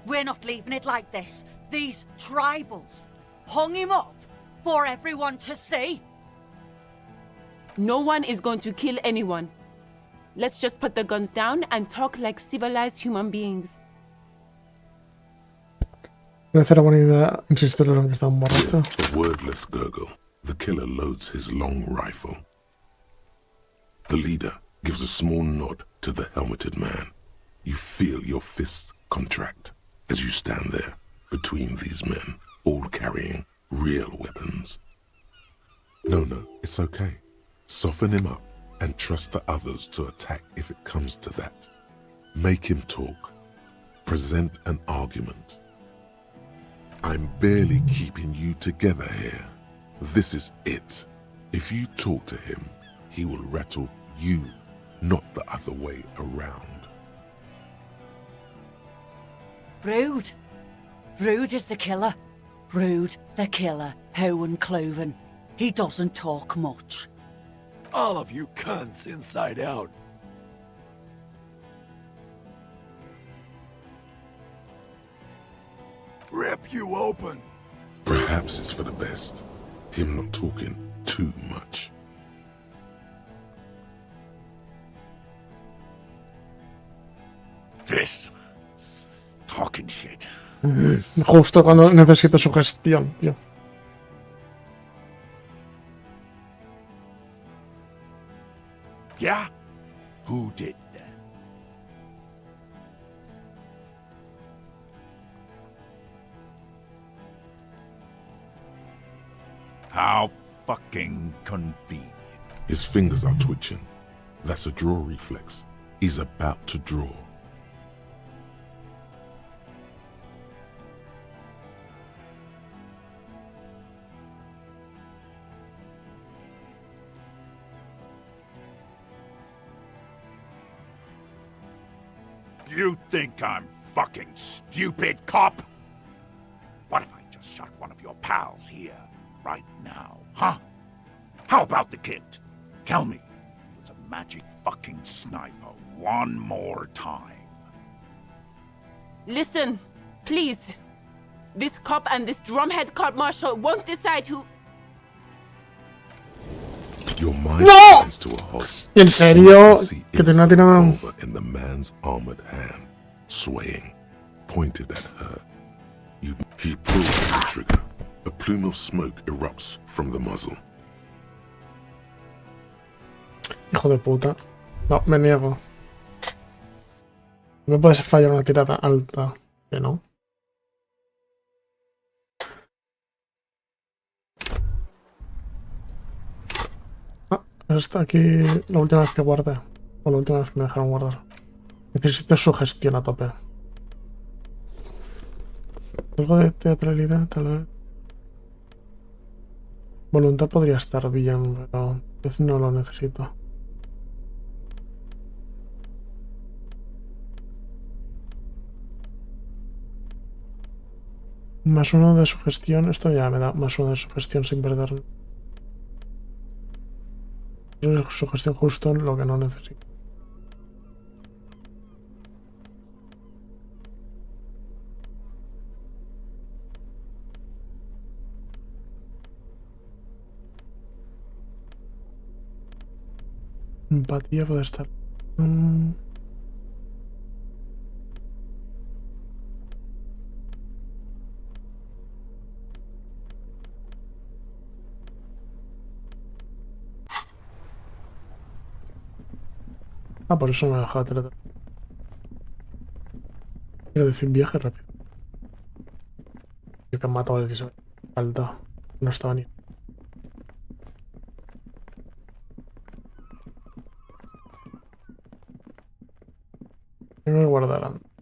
S11: We're not leaving it like this. These tribals hung him up for everyone to see.
S10: No one is going to kill anyone. Let's just put the guns down and talk like civilized human beings.
S1: Parece la buena idea insistir en que están borrachos.
S3: A wordless gurgle. The killer loads his long rifle. The leader gives a small nod to the helmeted man. You feel your fists contract as you stand there between these men, all carrying real weapons. No, it's okay. Soften him up and trust the others to attack if it comes to that. Make him talk. Present an argument. I'm barely keeping you together here. This is it. If you talk to him, he will rattle you, not the other way around.
S11: Rude. Rude is the killer. Rude, the killer, Owen Cloven. He doesn't talk much.
S7: All of you cunts inside out. Rip you open.
S3: Perhaps it's for the best. Him not talking too much.
S8: This talking shit.
S1: Justo cuando necesito su gestión, tío.
S8: Yeah? Who did that? How fucking convenient.
S3: His fingers are twitching. That's a draw reflex. He's about to draw.
S8: You think I'm fucking stupid, cop? What if I just shot one of your pals here, right now, huh? How about the kid? Tell me, it's a magic fucking sniper one more time.
S10: Listen, please. This cop and this drumhead cop marshal won't decide who...
S3: Your mind
S1: ¡No!
S3: stands to a halt.
S1: ¿En serio?
S3: See
S1: Que tiene una tirada.
S3: revolver in the man's armored hand, swaying, pointed at her. He pulls the trigger. A plume of smoke erupts from the muzzle.
S1: Hijo de puta. No, me niego. No puedes fallar una tirada alta. Que no. Está aquí la última vez que guardé. O la última vez que me dejaron guardar. Necesito sugestión a tope. Algo de teatralidad, tal vez. Voluntad podría estar bien, pero no lo necesito. Más uno de sugestión. Esto ya me da más uno de sugestión sin perder. Sugestión justo lo que no necesito. Empatía puede estar. Ah, por eso me ha dejado teletransportar. Quiero decir, viaje rápido. Yo que han matado al Elysium. Falta. No estaba ni. Tengo que guardar antes.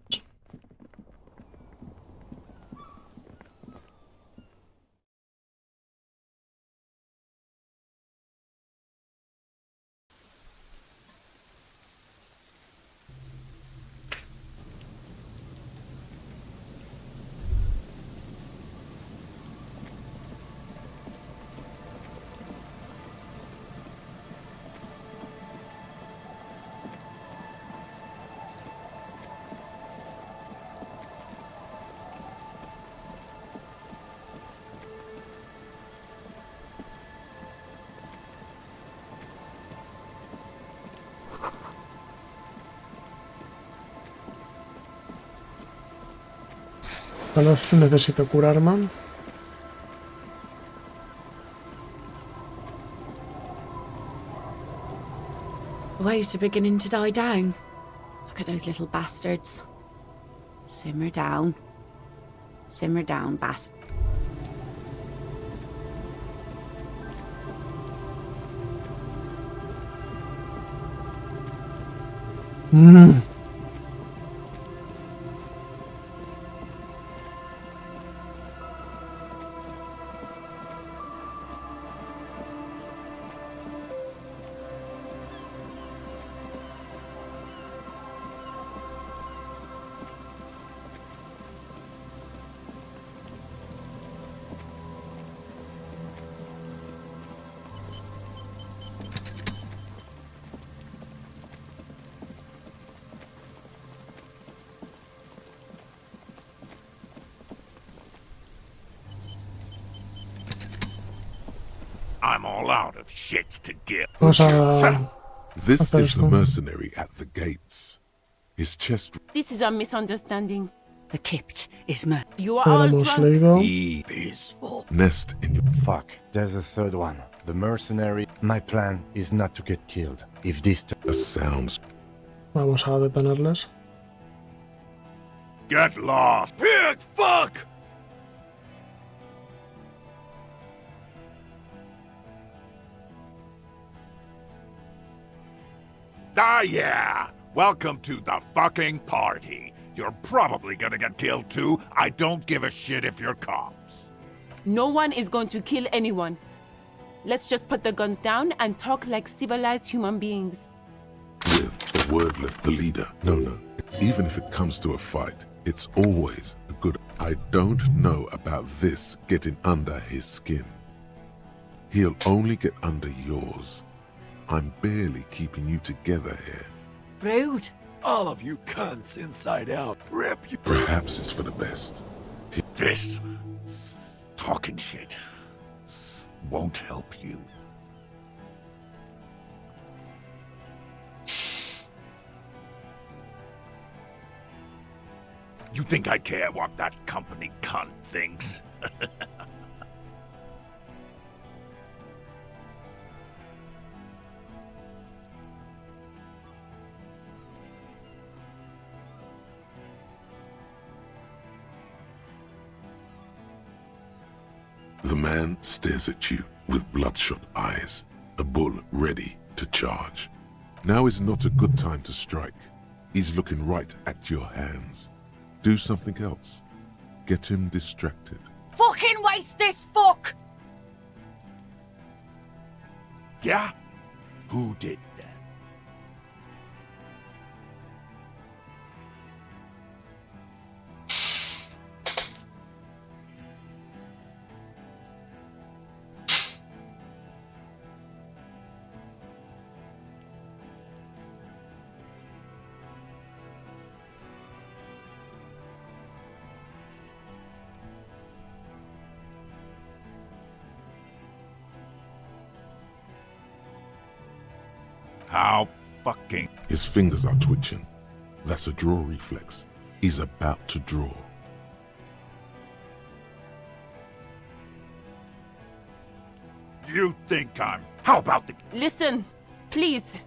S1: Tal vez necesito curarme.
S11: The waves are beginning to die down. Look at those little bastards. Simmer down. Simmer down, bastard.
S8: I'm all out of shits to give.
S1: Vamos a...
S3: This is the mercenary at the gates. His chest.
S10: This is a misunderstanding.
S11: The Kipt is
S10: You are all
S1: hemos
S10: drunk.
S1: leído.
S9: Be
S7: Peaceful.
S3: Nest in your.
S4: Fuck, there's a third one. The mercenary. My plan is not to get killed. If this...
S3: A sounds.
S1: Vamos a detenerles.
S8: Get lost.
S7: Pig fuck!
S8: Ah, yeah. Welcome to the fucking party. You're probably gonna get killed too. I don't give a shit if you're cops.
S10: No one is going to kill anyone. Let's just put the guns down and talk like civilized human beings.
S3: With a wordless, the leader. No. Even if it comes to a fight, it's always a good... I don't know about this getting under his skin. He'll only get under yours. I'm barely keeping you together here.
S11: Rude.
S7: All of you cunts inside out. Rip you.
S3: Perhaps it's for the best.
S8: This talking shit won't help you. You think I care what that company cunt thinks?
S3: The man stares at you with bloodshot eyes, a bull ready to charge. Now is not a good time to strike. He's looking right at your hands. Do something else. Get him distracted.
S11: Fucking waste this fuck!
S8: Yeah? Who did that? How fucking...
S3: His fingers are twitching. That's a draw reflex. He's about to draw.
S8: You think I'm... How about the...
S10: Listen, please.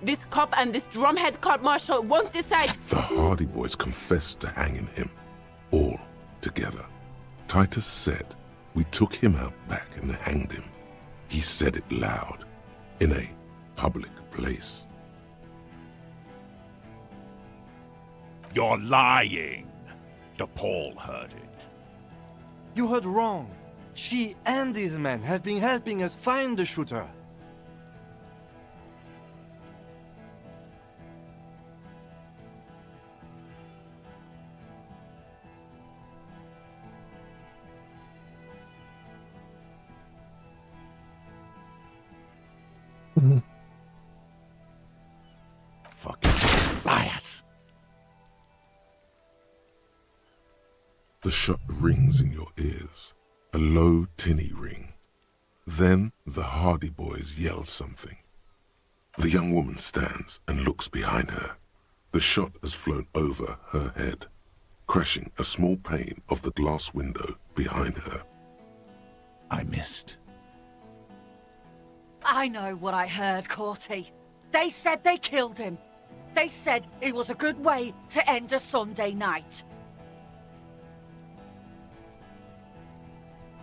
S10: This cop and this drumhead court-martial won't decide.
S3: The Hardy Boys confessed to hanging him. All together. Titus said, we took him out back and hanged him. He said it loud. In a public place.
S8: You're lying. DePaul heard it.
S7: You heard wrong. She and these men have been helping us find the shooter.
S8: Fucking liars.
S3: The shot rings in your ears. A low, tinny ring. Then the Hardy Boys yell something. The young woman stands and looks behind her. The shot has flown over her head, crashing a small pane of the glass window behind her.
S8: I missed.
S11: I know what I heard, Corty. They said they killed him. They said it was a good way to end a Sunday night.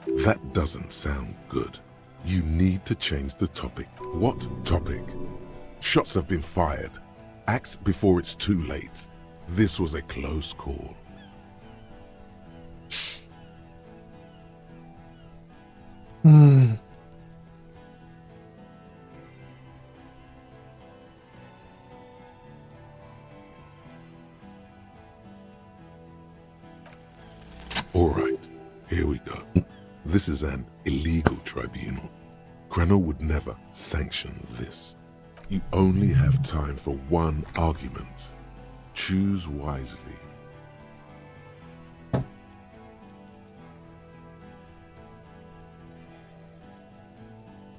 S3: That doesn't sound good. You need to change the topic. What topic? Shots have been fired. Act before it's too late. This was a close call. All right, here we go. This is an illegal tribunal. Cranor would never sanction this. You only have time for one argument. Choose wisely.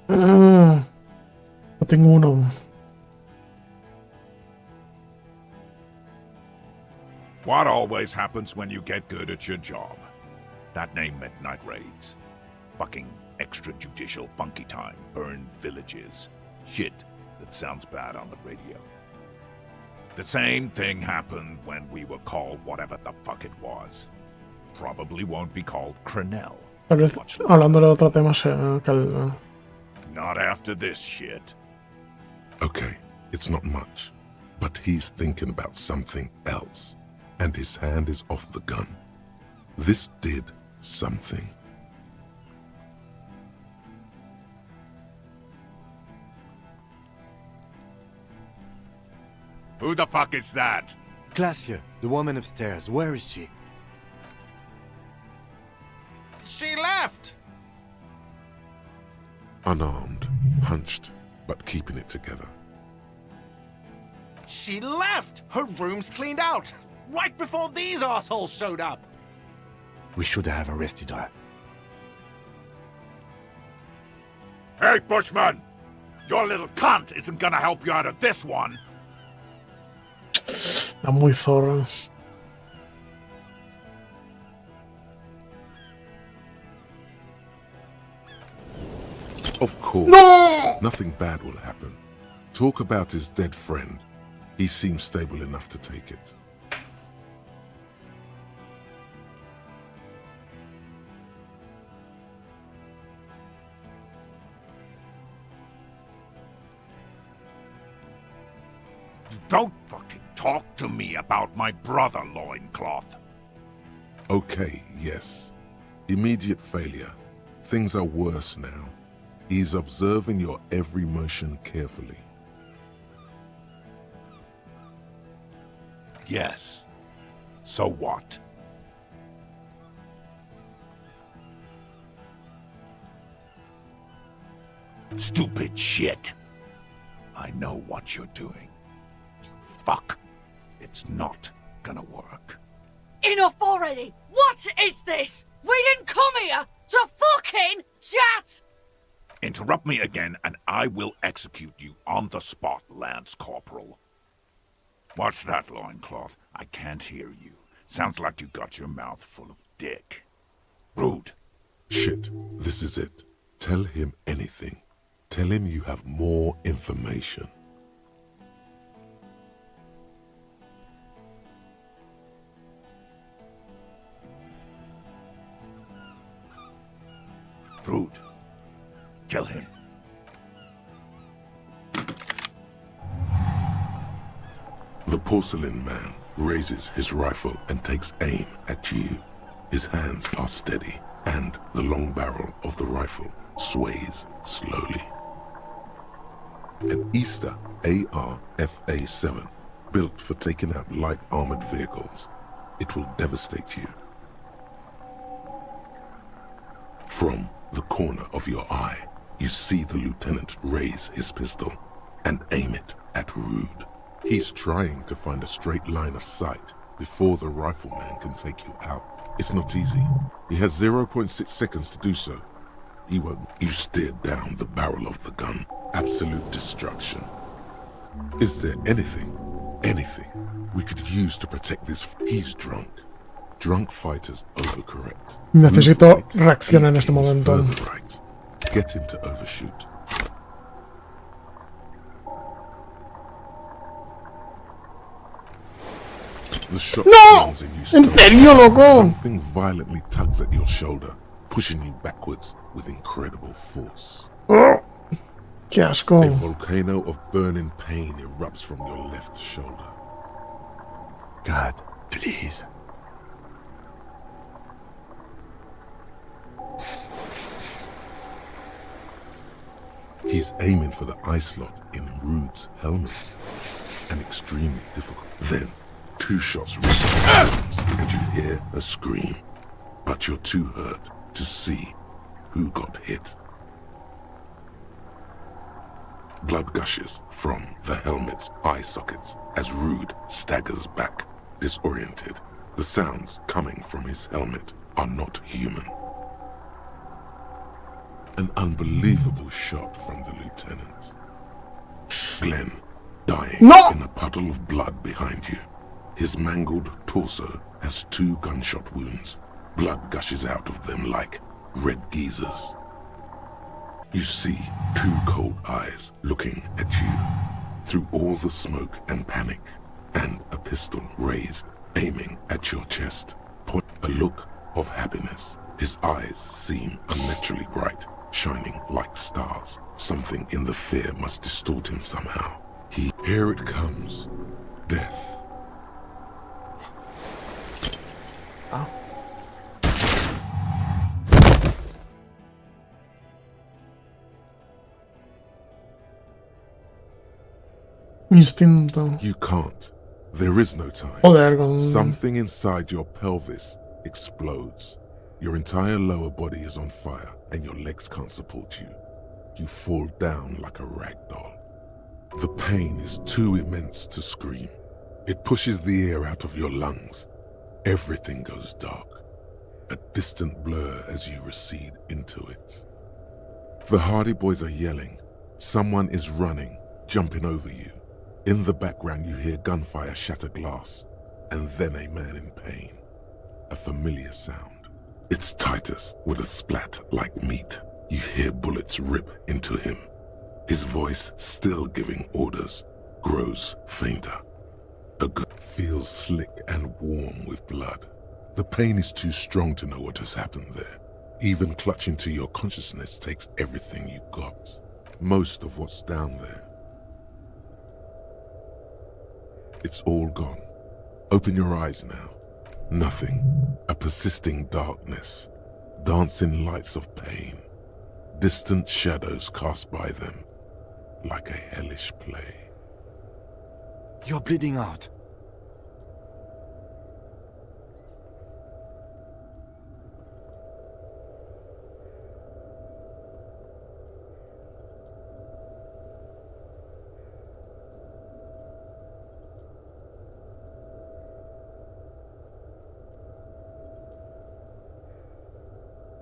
S1: No tengo uno.
S8: What always happens when you get good at your job? That name meant night raids. Fucking extrajudicial funky time, burned villages. Shit that sounds bad on the radio. The same thing happened when we were called whatever the fuck it was. Probably won't be called Crenell.
S1: Tal vez hablando de otro tema
S8: Not after this shit.
S3: Okay, It's not much, but he's thinking about something else, and his hand is off the gun. This did something.
S8: Who the fuck is that?
S4: Glacia, the woman upstairs. Where is she?
S5: She left!
S3: Unarmed, hunched, but keeping it together.
S5: She left! Her room's cleaned out! Right before these assholes showed up!
S4: We should have arrested her.
S8: Hey, Bushman! Your little cunt isn't gonna help you out of this one!
S1: Está muy zorro.
S3: Of course,
S1: No!
S3: nothing bad will happen. Talk about his dead friend. He seems stable enough to take it.
S8: Don't fucking talk to me about my brother, Loincloth.
S3: Okay, yes. Immediate failure. Things are worse now. He's observing your every motion carefully.
S8: Yes. So what? Stupid shit. I know what you're doing. Fuck. It's not gonna work.
S11: Enough already! What is this? We didn't come here to fucking chat!
S8: Interrupt me again and I will execute you on the spot, Lance Corporal. What's that, Loincloth? I can't hear you. Sounds like you got your mouth full of dick. Rude.
S3: Shit, this is it. Tell him anything. Tell him you have more information.
S8: Rude. Kill him.
S3: The porcelain man raises his rifle and takes aim at you. His hands are steady, and the long barrel of the rifle sways slowly. An Easter AR-FA-7, built for taking out light armored vehicles. It will devastate you. From the corner of your eye, you see the lieutenant raise his pistol and aim it at Rude. He's trying to find a straight line of sight before the rifleman can take you out. It's not easy. He has 0.6 seconds to do so. He won't. You steer down the barrel of the gun. Absolute destruction. Is there anything we could use to protect this? He's drunk. Drunk fighters overcorrect.
S1: Necesito reacción en este momento.
S3: Right. Get him to overshoot. The shot rings and you
S1: ¿En serio, loco?
S3: Something violently tugs at your shoulder, pushing you backwards with incredible force.
S1: Oh, qué asco.
S3: A volcano of burning pain erupts from your left shoulder.
S4: God, please.
S3: He's aiming for the eye slot in Rude's helmet. And extremely difficult. Then, 2 shots reach your arms and you hear a scream. But you're too hurt to see who got hit. Blood gushes from the helmet's eye sockets as Rude staggers back, disoriented. The sounds coming from his helmet are not human. An unbelievable shot from the lieutenant. Glenn, dying in a puddle of blood behind you. His mangled torso has 2 gunshot wounds. Blood gushes out of them like red geysers. You see 2 cold eyes looking at you through all the smoke and panic, and a pistol raised, aiming at your chest. A look of happiness. His eyes seem unnaturally bright, shining like stars. Something in the fear must distort him somehow. He Here it comes. Death.
S1: Ah. Instinto.
S3: You can't. There is no time.
S1: Joder, con...
S3: Something inside your pelvis explodes. Your entire lower body is on fire and your legs can't support you. You fall down like a rag doll. The pain is too immense to scream. It pushes the air out of your lungs. Everything goes dark. A distant blur as you recede into it. The Hardy Boys are yelling. Someone is running, jumping over you. In the background you hear gunfire shatter glass, and then a man in pain. A familiar sound. It's Titus with a splat like meat. You hear bullets rip into him. His voice, still giving orders, grows fainter. A gut feels slick and warm with blood. The pain is too strong to know what has happened there. Even clutching to your consciousness takes everything you got. Most of what's down there. It's all gone. Open your eyes now. Nothing. A persisting darkness. Dancing lights of pain. Distant shadows cast by them. Like a hellish play.
S7: You're bleeding out.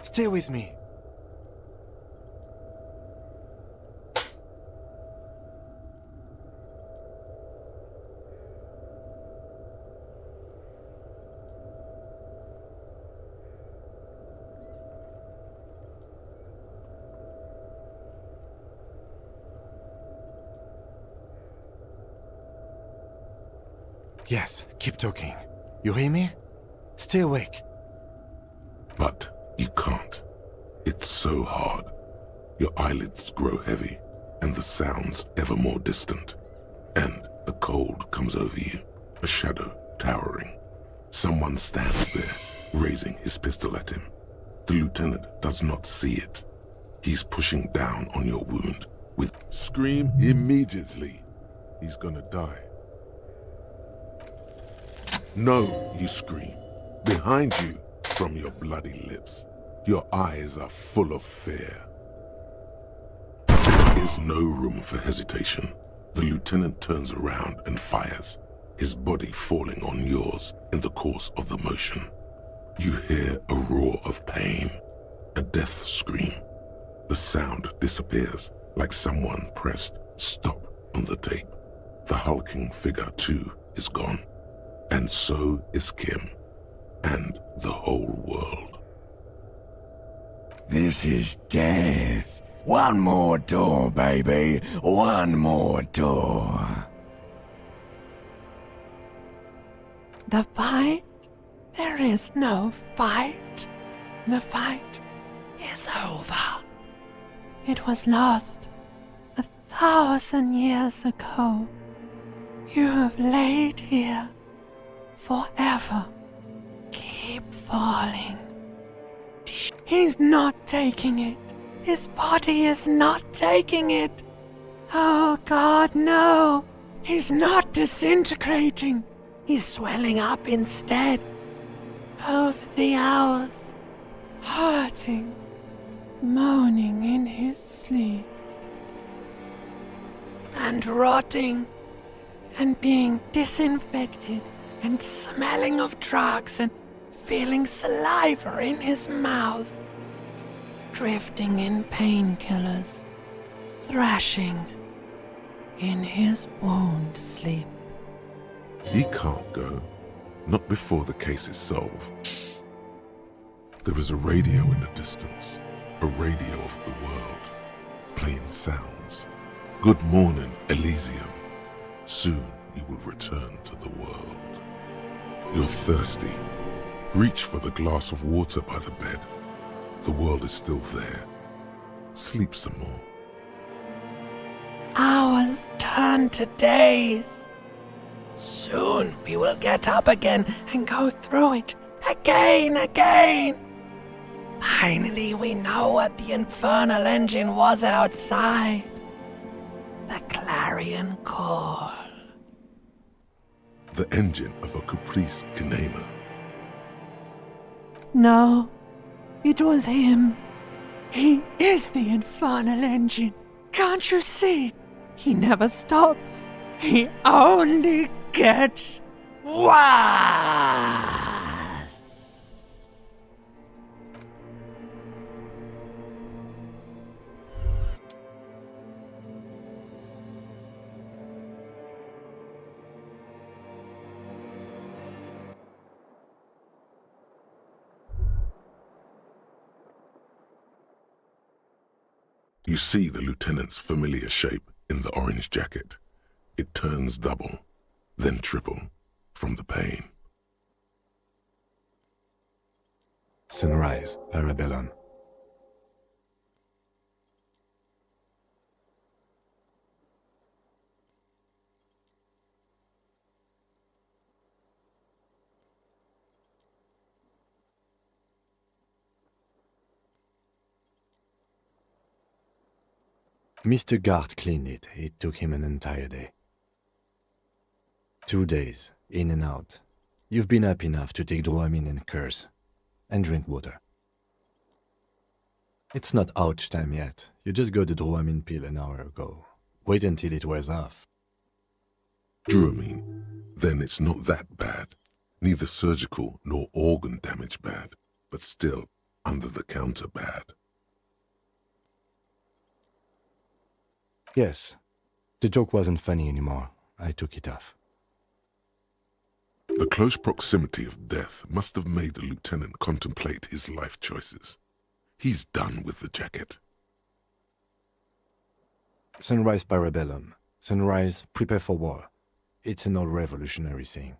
S7: Stay with me. Yes, keep talking. You hear me? Stay awake.
S3: But you can't. It's so hard. Your eyelids grow heavy, and the sounds ever more distant. And a cold comes over you, a shadow towering. Someone stands there, raising his pistol at him. The lieutenant does not see it. He's pushing down on your wound with "Scream immediately. He's gonna die." No, you scream. Behind you, from your bloody lips, your eyes are full of fear. There is no room for hesitation. The lieutenant turns around and fires, his body falling on yours in the course of the motion. You hear a roar of pain, a death scream. The sound disappears like someone pressed stop on the tape. The hulking figure, too, is gone. And so is Kim, and the whole world.
S12: This is death. One more door, baby. One more door.
S13: The fight? There is no fight. The fight is over. It was lost 1,000 years ago. You have laid here forever. Keep falling. He's not taking it. His body is not taking it. Oh God, no. He's not disintegrating. He's swelling up instead. Over the hours, hurting, moaning in his sleep. And rotting, and being disinfected, and smelling of drugs, and feeling saliva in his mouth. Drifting in painkillers, thrashing in his wound sleep.
S3: He can't go. Not before the case is solved. There is a radio in the distance. A radio of the world. Playing sounds. Good morning, Elysium. Soon you will return to the world. You're thirsty. Reach for the glass of water by the bed. The world is still there. Sleep some more.
S13: Hours turn turn to days. Soon we will get up again and go through it again. Finally, we know what the infernal engine was outside. The clarion call.
S3: The engine of a Caprice Kinema.
S13: No, it was him. He is the infernal engine. Can't you see? He never stops. He only gets worse.
S3: You see the lieutenant's familiar shape in the orange jacket. It turns double, then triple, from the pain.
S4: Sunrise, Parabellum. Mr. Gart cleaned it. It took him an entire day. 2 days, in and out. You've been up enough to take Dramamine and curse, and drink water. It's not ouch time yet. You just got the Dramamine pill an hour ago. Wait until it wears off.
S3: Dramamine, then it's not that bad. Neither surgical nor organ damage bad, but still under the counter bad.
S4: Yes. The joke wasn't funny anymore. I took it off.
S3: The close proximity of death must have made the lieutenant contemplate his life choices. He's done with the jacket.
S4: Sunrise, Parabellum. Sunrise, prepare for war. It's an old revolutionary saying.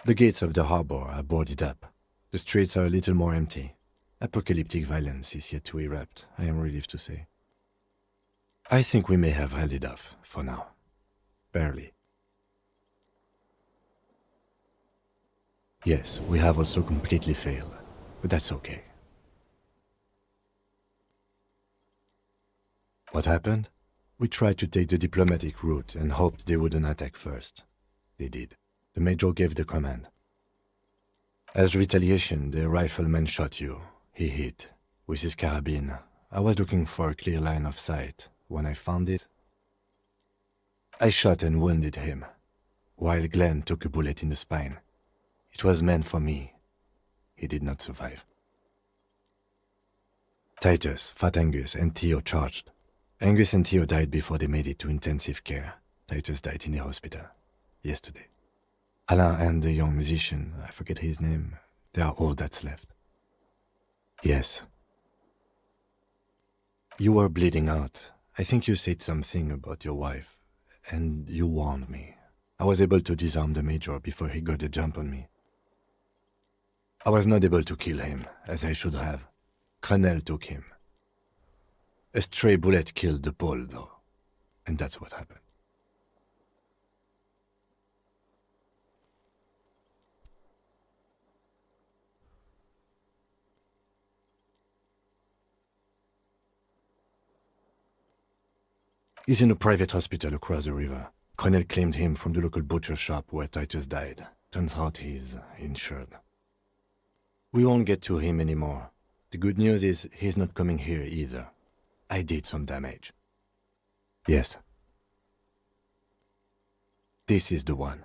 S4: The gates of the harbor are boarded up. The streets are a little more empty. Apocalyptic violence is yet to erupt, I am relieved to say. I think we may have held it off, for now. Barely. Yes, we have also completely failed, but that's okay. What happened? We tried to take the diplomatic route and hoped they wouldn't attack first. They did. The Major gave the command. As retaliation, the rifleman shot you. He hit. With his carabine. I was looking for a clear line of sight. When I found it, I shot and wounded him, while Glenn took a bullet in the spine. It was meant for me. He did not survive. Titus, Fat Angus, and Theo charged. Angus and Theo died before they made it to intensive care. Titus died in the hospital yesterday. Alain and the young musician, I forget his name, they are all that's left. Yes. You were bleeding out. I think you said something about your wife, and you warned me. I was able to disarm the Major before he got a jump on me. I was not able to kill him, as I should have. Crenel took him. A stray bullet killed the Pole, though, and that's what happened. He's in a private hospital across the river. Crenel claimed him from the local butcher shop where Titus died. Turns out he's insured. We won't get to him anymore. The good news is he's not coming here either. I did some damage. Yes. This is the one.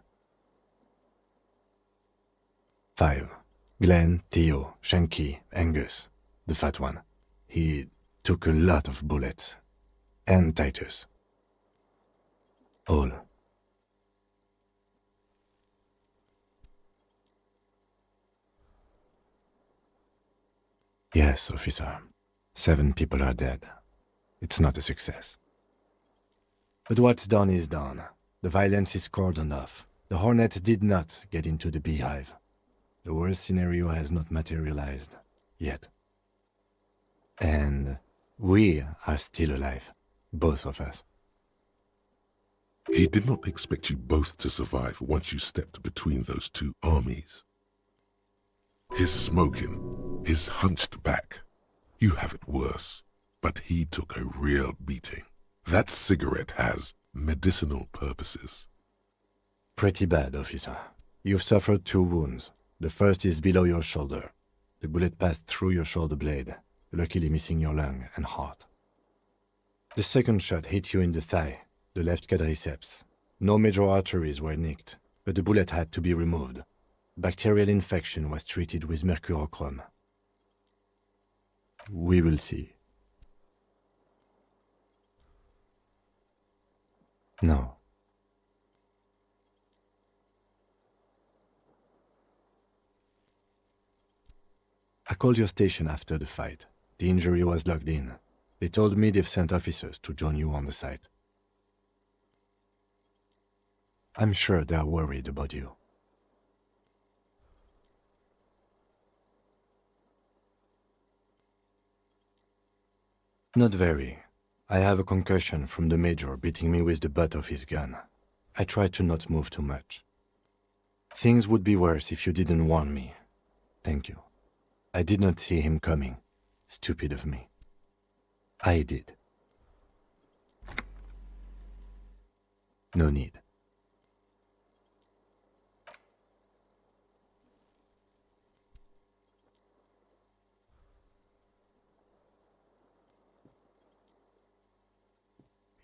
S4: 5. Glenn, Theo, Shanky, Angus, the fat one. He took a lot of bullets. And Titus. All. Yes, officer. 7 people are dead. It's not a success. But what's done is done. The violence is cordoned off. The Hornets did not get into the beehive. The worst scenario has not materialized. Yet. And we are still alive. Both of us.
S3: He did not expect you both to survive once you stepped between those two armies. His smoking, his hunched back. You have it worse, but he took a real beating. That cigarette has medicinal purposes.
S4: Pretty bad, officer. You've suffered 2 wounds. The first is below your shoulder. The bullet passed through your shoulder blade, luckily missing your lung and heart. The second shot hit you in the thigh, the left quadriceps. No major arteries were nicked, but the bullet had to be removed. Bacterial infection was treated with mercurochrome. We will see. No. I called your station after the fight. The injury was logged in. They told me they've sent officers to join you on the site. I'm sure they're worried about you. Not very. I have a concussion from the major beating me with the butt of his gun. I tried to not move too much. Things would be worse if you didn't warn me. Thank you. I did not see him coming. Stupid of me. I did. No need.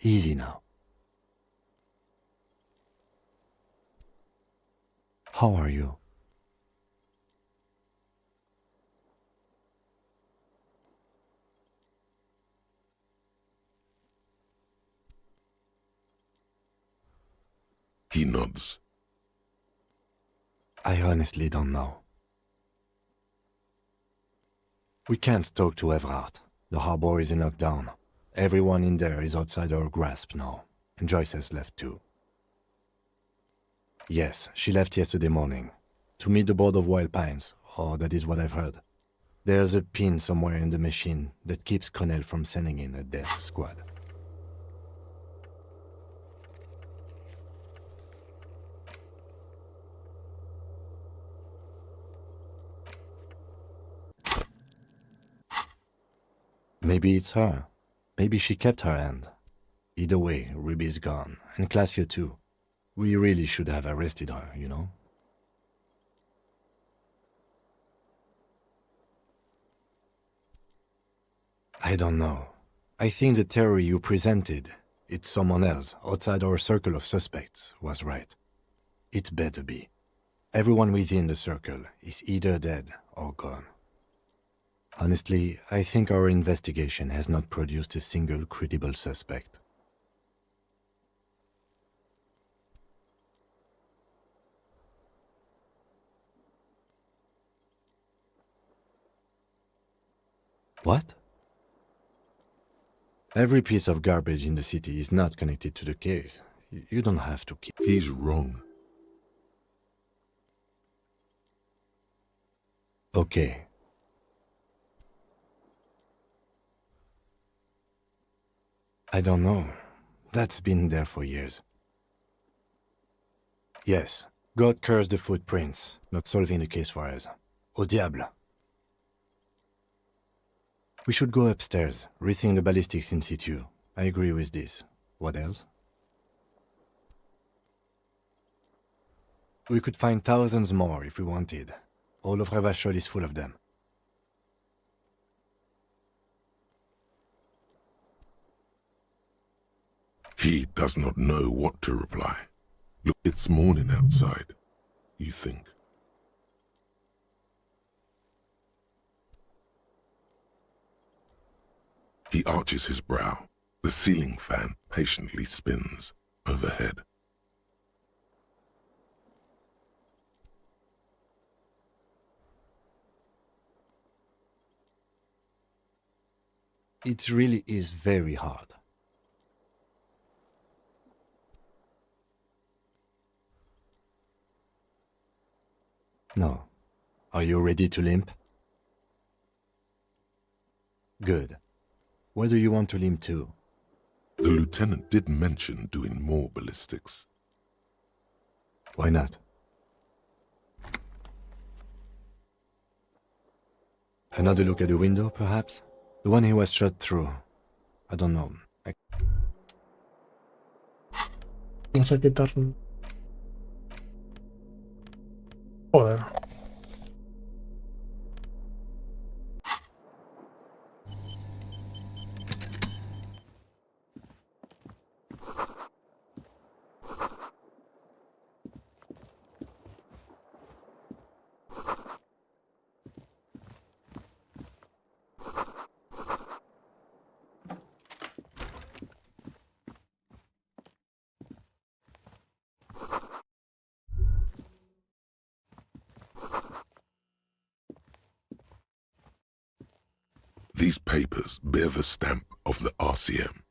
S4: Easy now. How are you?
S3: He nods.
S4: I honestly don't know. We can't talk to Everard. The harbor is in lockdown. Everyone in there is outside our grasp now, and Joyce has left too. Yes, she left yesterday morning, to meet the board of Wild Pines, or that is what I've heard. There's a pin somewhere in the machine that keeps Connell from sending in a death squad. Maybe it's her. Maybe she kept her hand. Either way, Ruby's gone, and Classio too. We really should have arrested her, you know? I don't know. I think the theory you presented, it's someone else outside our circle of suspects, was right. It better be. Everyone within the circle is either dead or gone. Honestly, I think our investigation has not produced a single credible suspect. What? Every piece of garbage in the city is not connected to the case. You don't have to keep...
S3: He's wrong.
S4: Okay. I don't know. That's been there for years. Yes, God cursed the footprints, not solving the case for us. Au diable. We should go upstairs, rethink the ballistics in situ. I agree with this. What else? We could find thousands more if we wanted. All of Revachol is full of them.
S3: He does not know what to reply. Look, it's morning outside, you think. He arches his brow. The ceiling fan patiently spins overhead.
S4: It really is very hard. No. Are you ready to limp? Good. Where do you want to limp to?
S3: The lieutenant did mention doing more ballistics.
S4: Why not? Another look at the window, perhaps? The one he was shot through. I don't know.
S1: Vamos a quitar... Joder.
S3: These papers bear the stamp of the RCM.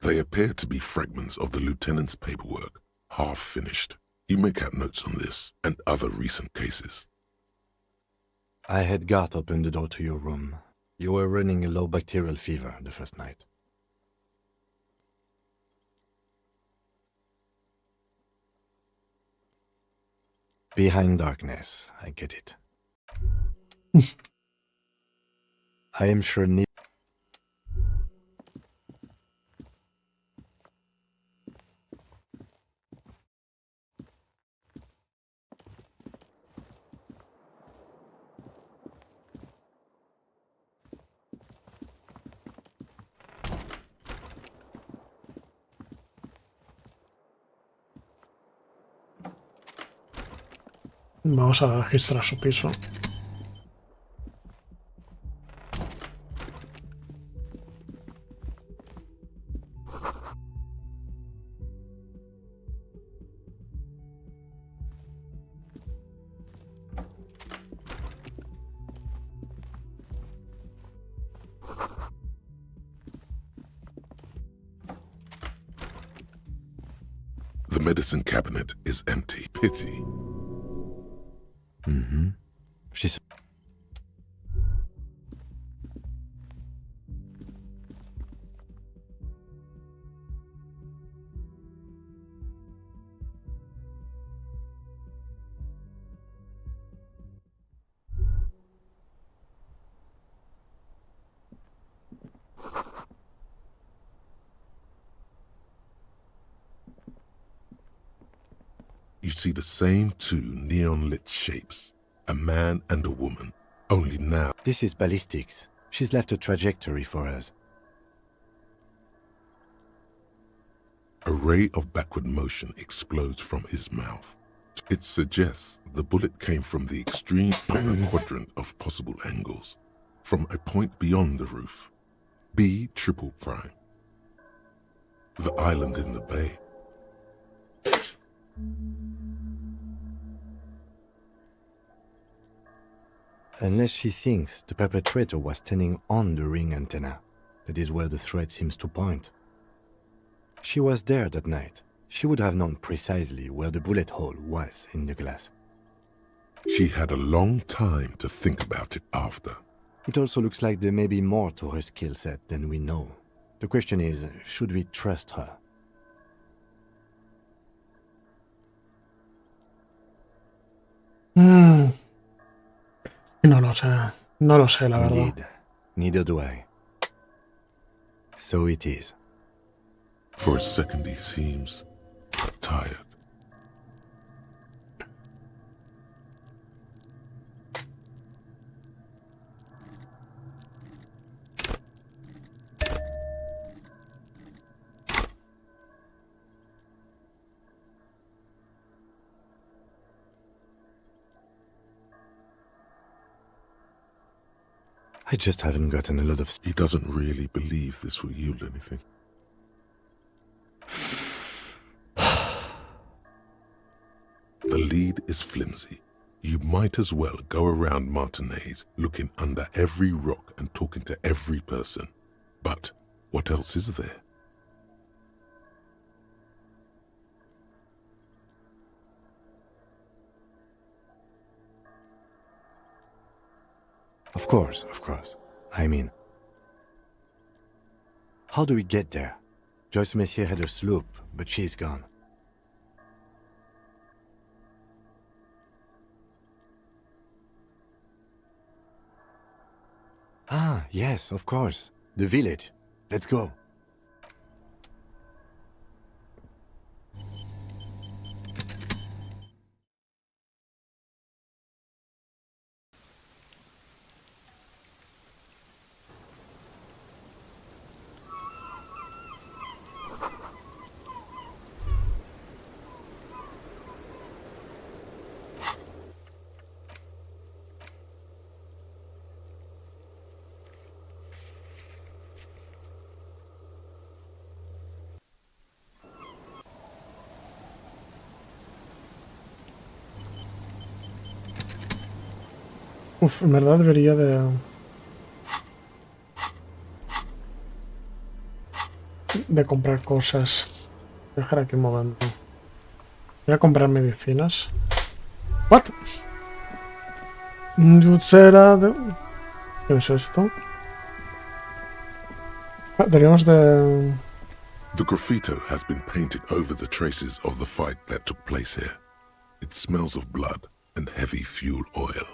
S3: They appear to be fragments of the lieutenant's paperwork, half finished. You make out notes on this and other recent cases.
S4: I had Garth open the door to your room. You were running a low bacterial fever the first night. Behind darkness, I get it. I am sure
S1: Vamos a registrar su piso.
S3: The medicine cabinet is empty. Pity.
S4: Mm-hmm. She's...
S3: You see the same two neon-lit shapes, a man and a woman, only now.
S4: This is ballistics. She's left a trajectory for us.
S3: A ray of backward motion explodes from his mouth. It suggests the bullet came from the extreme upper quadrant of possible angles, from a point beyond the roof. B triple prime. The island in the bay.
S4: Unless she thinks the perpetrator was standing on the ring antenna. That is where the thread seems to point. She was there that night. She would have known precisely where the bullet hole was in the glass.
S3: She had a long time to think about it after.
S4: It also looks like there may be more to her skill set than we know. The question is, should we trust her?
S1: No lo sé. No lo sé, la verdad.
S4: Indeed. Neither do I. So it is.
S3: For a second he seems tired.
S4: I just haven't gotten a lot of...
S3: He doesn't really believe this will yield anything. The lead is flimsy. You might as well go around Martinez looking under every rock and talking to every person. But what else is there?
S4: Of course. I mean... How do we get there? Joyce Messier had her sloop, but she's gone. Ah, yes, of course. The village. Let's go.
S1: Uf, en verdad debería de comprar cosas. Dejar aquí un momento. Voy a comprar medicinas. What? Será de... ¿Qué es esto? Ah, deberíamos de...
S3: The graffito has been painted over the traces of the fight that took place here. It smells of blood and heavy fuel oil.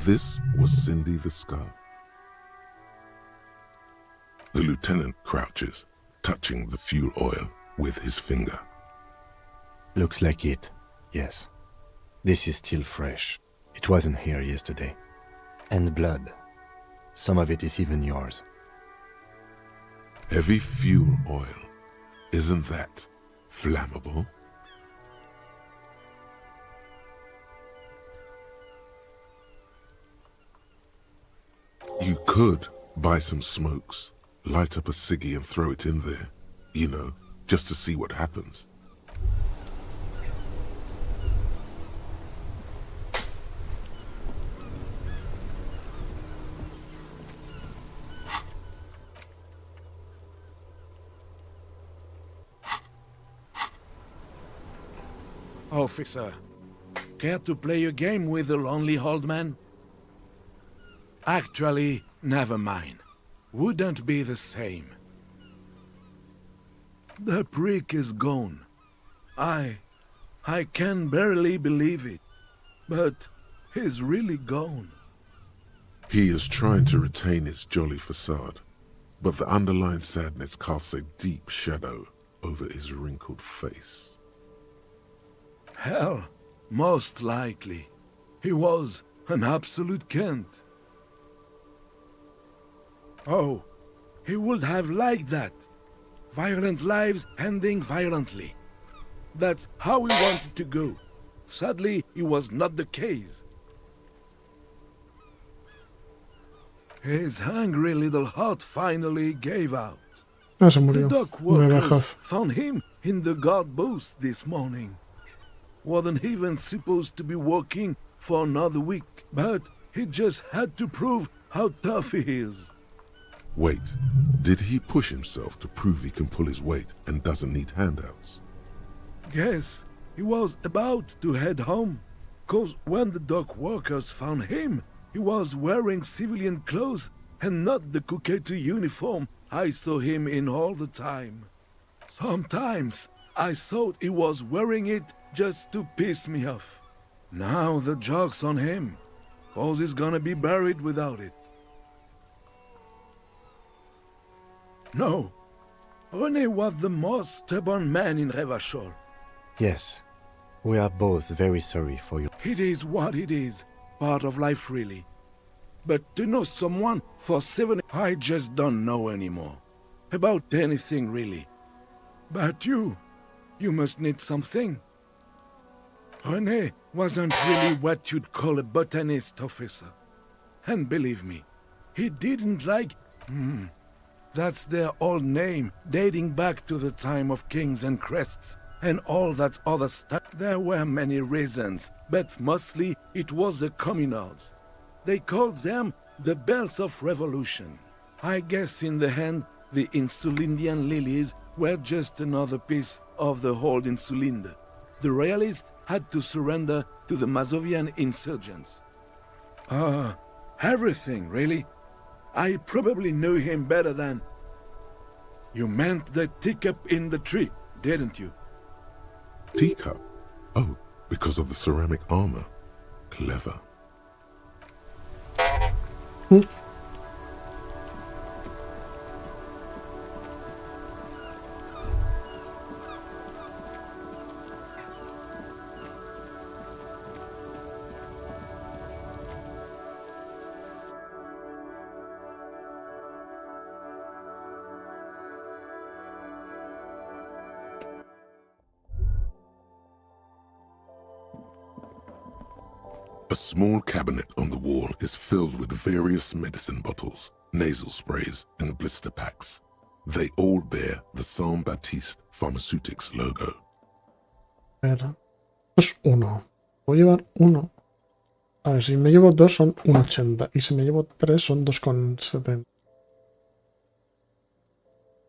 S3: This was Cindy the Skull. The lieutenant crouches, touching the fuel oil with his finger.
S4: Looks like it, yes. This is still fresh. It wasn't here yesterday. And blood. Some of it is even yours.
S3: Heavy fuel oil. Isn't that flammable? You could buy some smokes, light up a ciggy and throw it in there. You know, just to see what happens.
S14: Officer, care to play a game with the lonely old man? Actually, never mind. Wouldn't be the same. The prick is gone. I can barely believe it. But he's really gone.
S3: He is trying to retain his jolly facade, but the underlying sadness casts a deep shadow over his wrinkled face.
S14: Hell, most likely. He was an absolute Kent. Oh, he would have liked that. Violent lives ending violently. That's how he wanted to go. Sadly, it was not the case. His hungry little heart finally gave out.
S1: Se murió.
S14: The dock workers found him in the guard booth this morning. Wasn't even supposed to be working for another week, but he just had to prove how tough he is.
S3: Wait, did he push himself to prove he can pull his weight and doesn't need handouts?
S14: Guess he was about to head home, 'cause when the dock workers found him, he was wearing civilian clothes and not the Kuketu uniform I saw him in all the time. Sometimes I thought he was wearing it just to piss me off. Now the joke's on him, 'cause he's gonna be buried without it. No, René was the most stubborn man in Revachol.
S4: Yes, we are both very sorry for you.
S14: It is what it is, part of life really. But to know someone for 7, I just don't know anymore. About anything really. But you must need something. René wasn't really what you'd call a botanist, officer. And believe me, he didn't like... That's their old name, dating back to the time of kings and crests, and all that other stuff. There were many reasons, but mostly it was the communards. They called them the Belts of Revolution. I guess in the end, the Insulindian lilies were just another piece of the whole Insulinde. The Royalists had to surrender to the Mazovian insurgents. Everything, really. I probably knew him better than... You meant the teacup in the tree, didn't you?
S3: Teacup? Oh, because of the ceramic armor. Clever. A small cabinet on the wall is filled with various medicine bottles, nasal sprays, and blister packs. They all bear the Saint Baptiste Pharmaceutics logo.
S1: Espera. Es uno. Voy a llevar uno. A ver, si me llevo 2 son 1,80. Y si me llevo 3 son 2,70.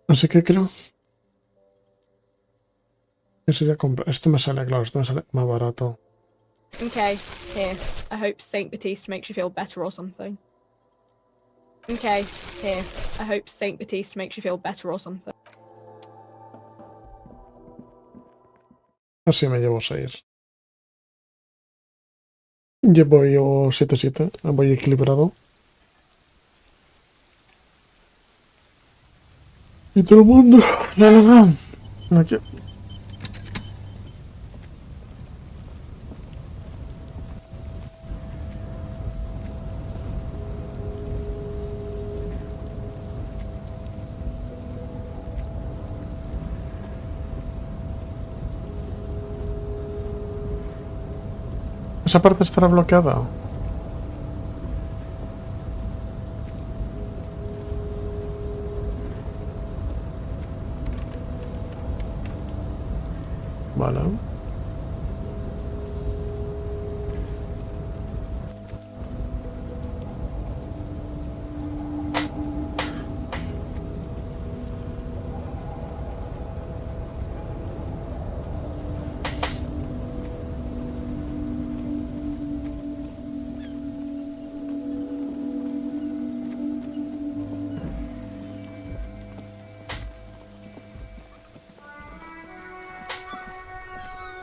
S1: Así que creo que sería comprar. Esto me sale, claro, esto me sale más barato.
S15: Okay, here. I hope Saint Baptiste makes you feel better or something. Okay, here. I hope Saint Baptiste makes you feel better or something.
S1: Así me llevo 6. Llevo 7-7. Voy equilibrado. Y todo el mundo. Aquí. Esa parte estará bloqueada. Vale.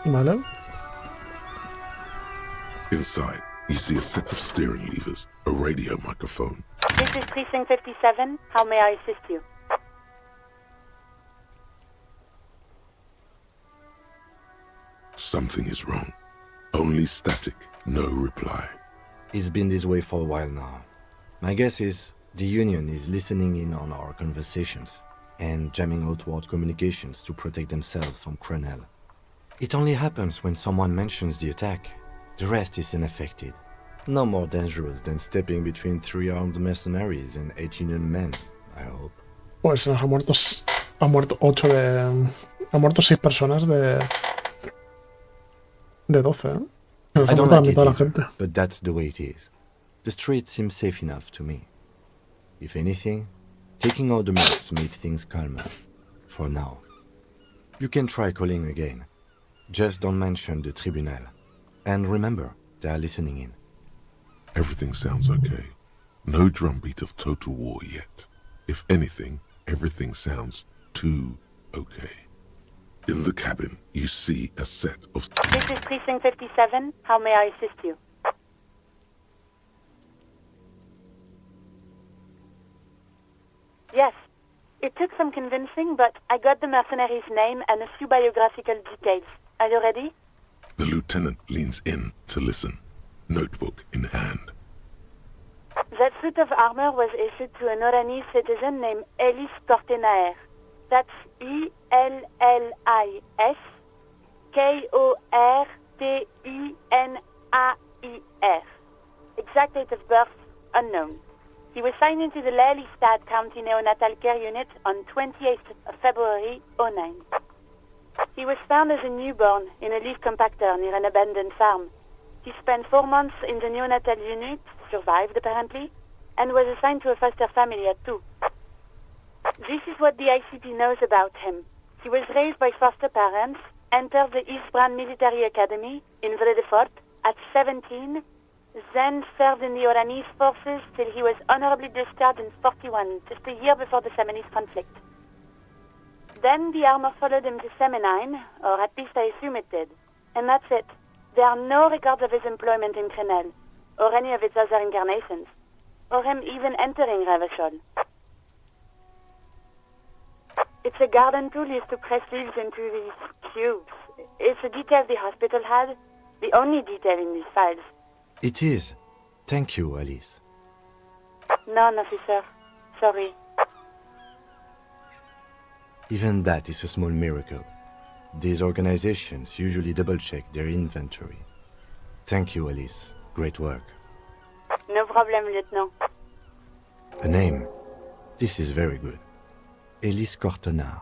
S1: Vale.
S3: Inside, you see a set of steering levers, a radio microphone.
S16: This is Precinct 57. How may I assist you?
S3: Something is wrong. Only static, no reply.
S4: It's been this way for a while now. My guess is the Union is listening in on our conversations and jamming outward communications to protect themselves from Cronel. It only happens when someone mentions the attack. The rest is unaffected. No more dangerous than stepping between 3 armed mercenaries and 8 Union men, I hope.
S1: Pues ha muerto 8 de... Ha muerto 6 personas de 12, ¿eh? Pero
S4: I don't
S1: la
S4: like it
S1: mitad de la
S4: either,
S1: gente.
S4: but that's the way it is. The street seems safe enough to me. If anything, taking out the mercs made things calmer. For now. You can try calling again. Just don't mention the tribunal. And remember, they are listening in.
S3: Everything sounds okay. No drumbeat of total war yet. If anything, everything sounds too okay. In the cabin, you see a set of...
S16: This is Precinct 57. How may I assist you? Yes. It took some convincing, but I got the mercenary's name and a few biographical details. Are you ready?
S3: The lieutenant leans in to listen, notebook in hand.
S16: That suit of armor was issued to an Oranese citizen named Ellis Kortenaer. That's E-L-L-I-S K-O-R-T-E-N-A-I-R. Exact date of birth, unknown. He was signed into the Lelystad County Neonatal Care Unit on 28th of February 09. He was found as a newborn in a leaf compactor near an abandoned farm. He spent 4 months in the neonatal unit, survived apparently, and was assigned to a foster family at 2. This is what the ICP knows about him. He was raised by foster parents, entered the Eastbrand Military Academy in Vredefort at 17, then served in the Oranese forces till he was honorably discharged in 41, just a year before the Seminese conflict. Then the armor followed him to Seminine, or at least I assume it did. And that's it. There are no records of his employment in Crenel, or any of its other incarnations, or him even entering Revachol. It's a garden tool used to press leaves into these cubes. It's a detail the hospital had, the only detail in these files.
S4: It is. Thank you, Alice.
S16: None, officer. Sorry.
S4: Even that is a small miracle. These organizations usually double-check their inventory. Thank you, Alice. Great work.
S16: No problem, Lieutenant.
S4: A name. This is very good. Elise Cortenard.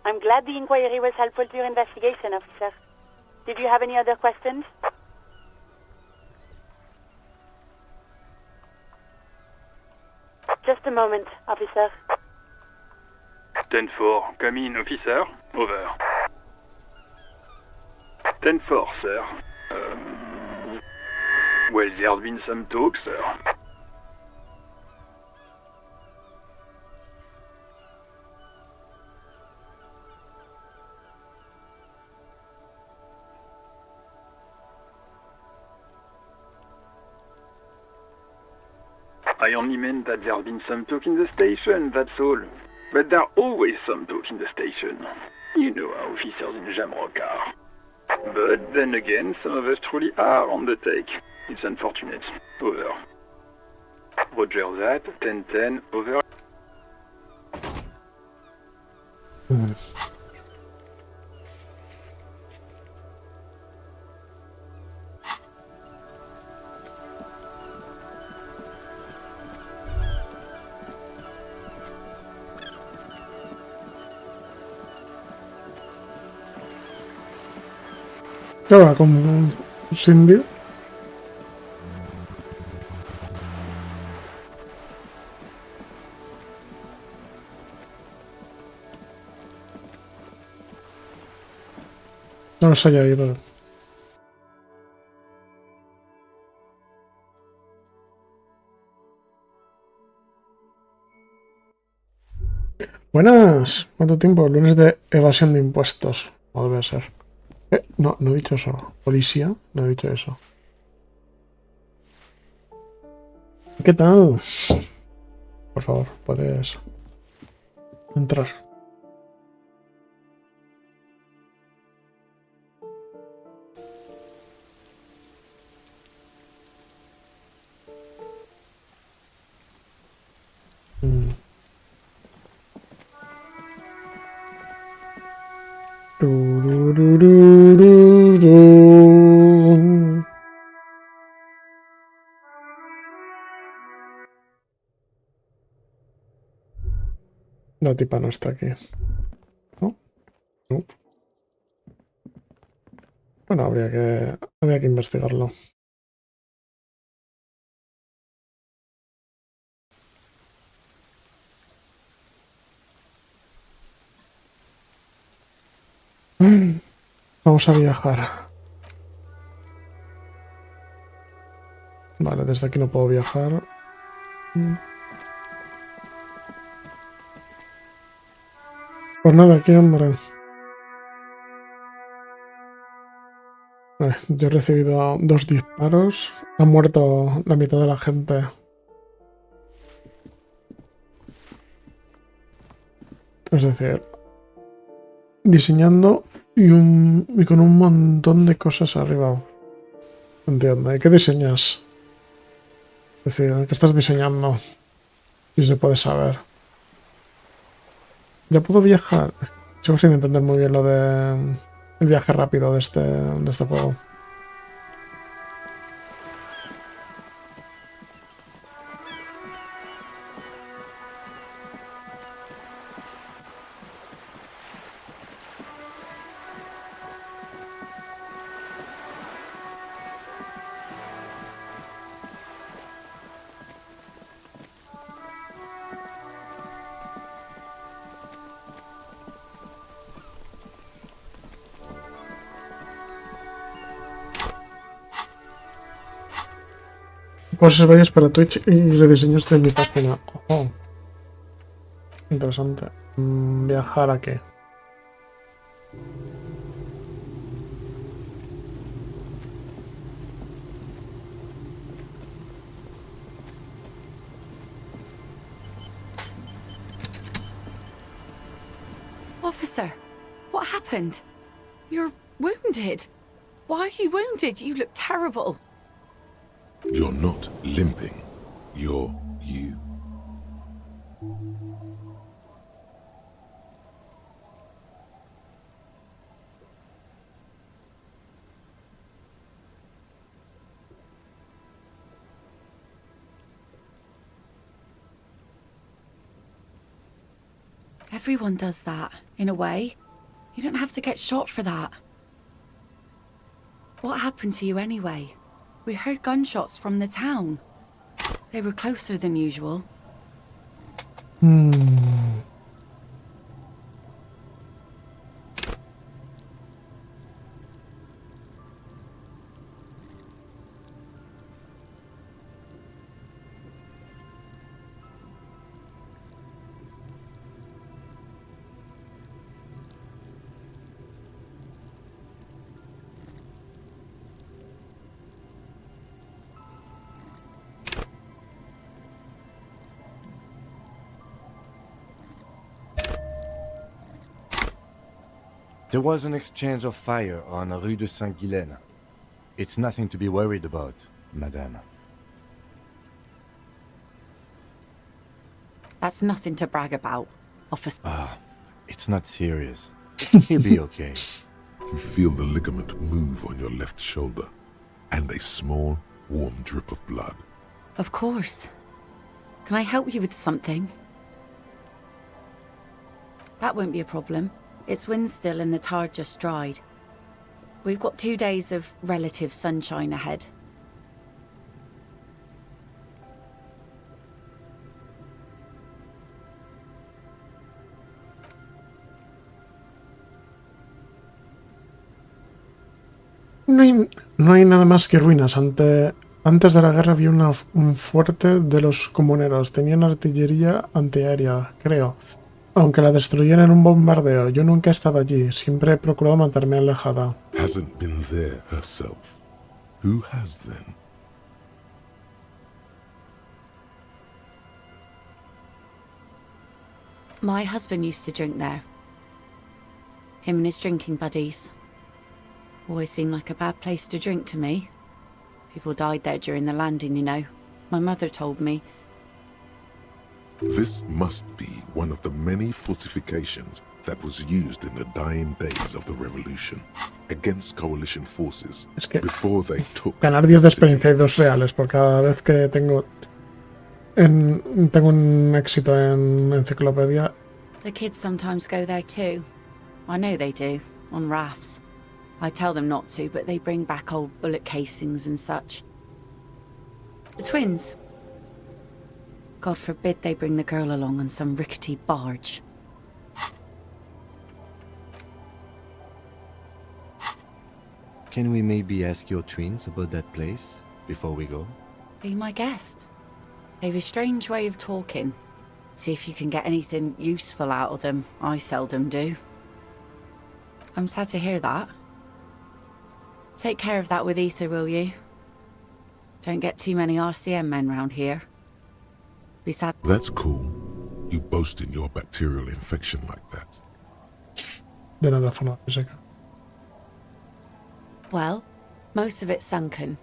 S16: I'm glad the inquiry was helpful to your investigation, officer. Did you have any other questions? Just a moment, officer.
S17: 10-4, come in, officer. Over. 10-4, sir. Well, there has been some talk, sir. I only meant that there's been some talk in the station, that's all. But there's always some talk in the station. You know how officers in Jamrock are. But then again, some of us truly are on the take. It's unfortunate. Over. Roger that, 10-10, over.
S1: ¿Qué va con Cindy? No se haya ido. Buenas. ¿Cuánto tiempo? Lunes de evasión de impuestos. Vuelve a ser. No, no he dicho eso. Policía, no he dicho eso. ¿Qué tal? Por favor, puedes entrar. La tipa no está aquí. ¿No? No. Bueno, habría que investigarlo. Vamos a viajar. Vale, desde aquí no puedo viajar. Pues nada, aquí, hombre. Yo he recibido 2 disparos. Ha muerto la mitad de la gente. Es decir, diseñando y con un montón de cosas arriba. Entiendo. ¿Y qué diseñas? Es decir, ¿qué estás diseñando? Si se puede saber. Ya puedo viajar. Sigo sin entender muy bien lo de el viaje rápido de este juego. Cosas varias para Twitch y rediseños de mi página. Oh. Interesante. ¿Viajar a qué?
S11: Officer, what happened? You're wounded. Why are you wounded? You look terrible.
S3: You're not limping. You're you.
S11: Everyone does that, in a way. You don't have to get shot for that. What happened to you anyway? We heard gunshots from the town. They were closer than usual.
S4: There was an exchange of fire on Rue de Saint-Guylaine. It's nothing to be worried about, madame.
S11: That's nothing to brag about, officer.
S4: It's not serious. He'll be okay.
S3: You feel the ligament move on your left shoulder, and a small, warm drip of blood.
S11: Of course. Can I help you with something? That won't be a problem. It's wind still and the tar just dried. We've got 2 days of relative sunshine ahead.
S1: No hay nada más que ruinas. Antes de la guerra había un fuerte de los comuneros. Tenían artillería antiaérea, creo. Aunque la destruyeran en un bombardeo. Yo nunca he estado allí. Siempre he procurado mantenerme alejada.
S3: Hasn't been there herself. Who has then?
S11: My husband used to drink there. Him and his drinking buddies. Always seemed like a bad place to drink to me. People died there during the landing, you know. My mother told me.
S3: This must be one of the many fortifications that was used in the dying days of the revolution against coalition forces before they took
S1: ganar 10 de experiencia y 2 reales por cada vez que tengo un éxito en enciclopedia.
S11: The kids sometimes go there too. I know they do, on rafts. I tell them not to, but they bring back old bullet casings and such. The twins. God forbid they bring the girl along on some rickety barge.
S4: Can we maybe ask your twins about that place before we go?
S11: Be my guest. They have a strange way of talking. See if you can get anything useful out of them. I seldom do. I'm sad to hear that. Take care of that with Ether, will you? Don't get too many RCM men round here. Be sad.
S3: That's cool. You boasting your bacterial infection like that.
S1: De nada, forma física.
S11: Well, most of it's sunken.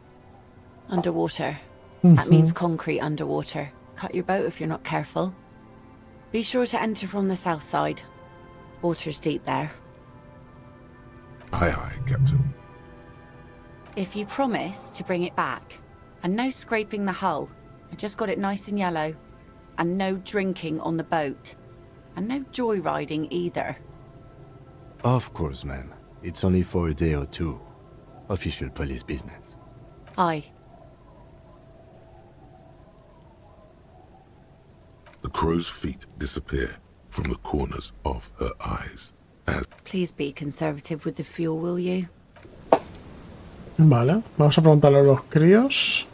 S11: Underwater. That means concrete underwater. Cut your boat if you're not careful. Be sure to enter from the south side. Water's deep there.
S3: Aye, aye, Captain.
S11: If you promise to bring it back, and no scraping the hull, I just got it nice and yellow, and no drinking on the boat, and no joyriding either.
S4: Of course, ma'am. It's only for a day or two. Official police business.
S11: Aye.
S3: The crow's feet disappear from the corners of her eyes as...
S11: Please be conservative with the fuel, will you?
S1: Vale, vamos a preguntarle a los críos.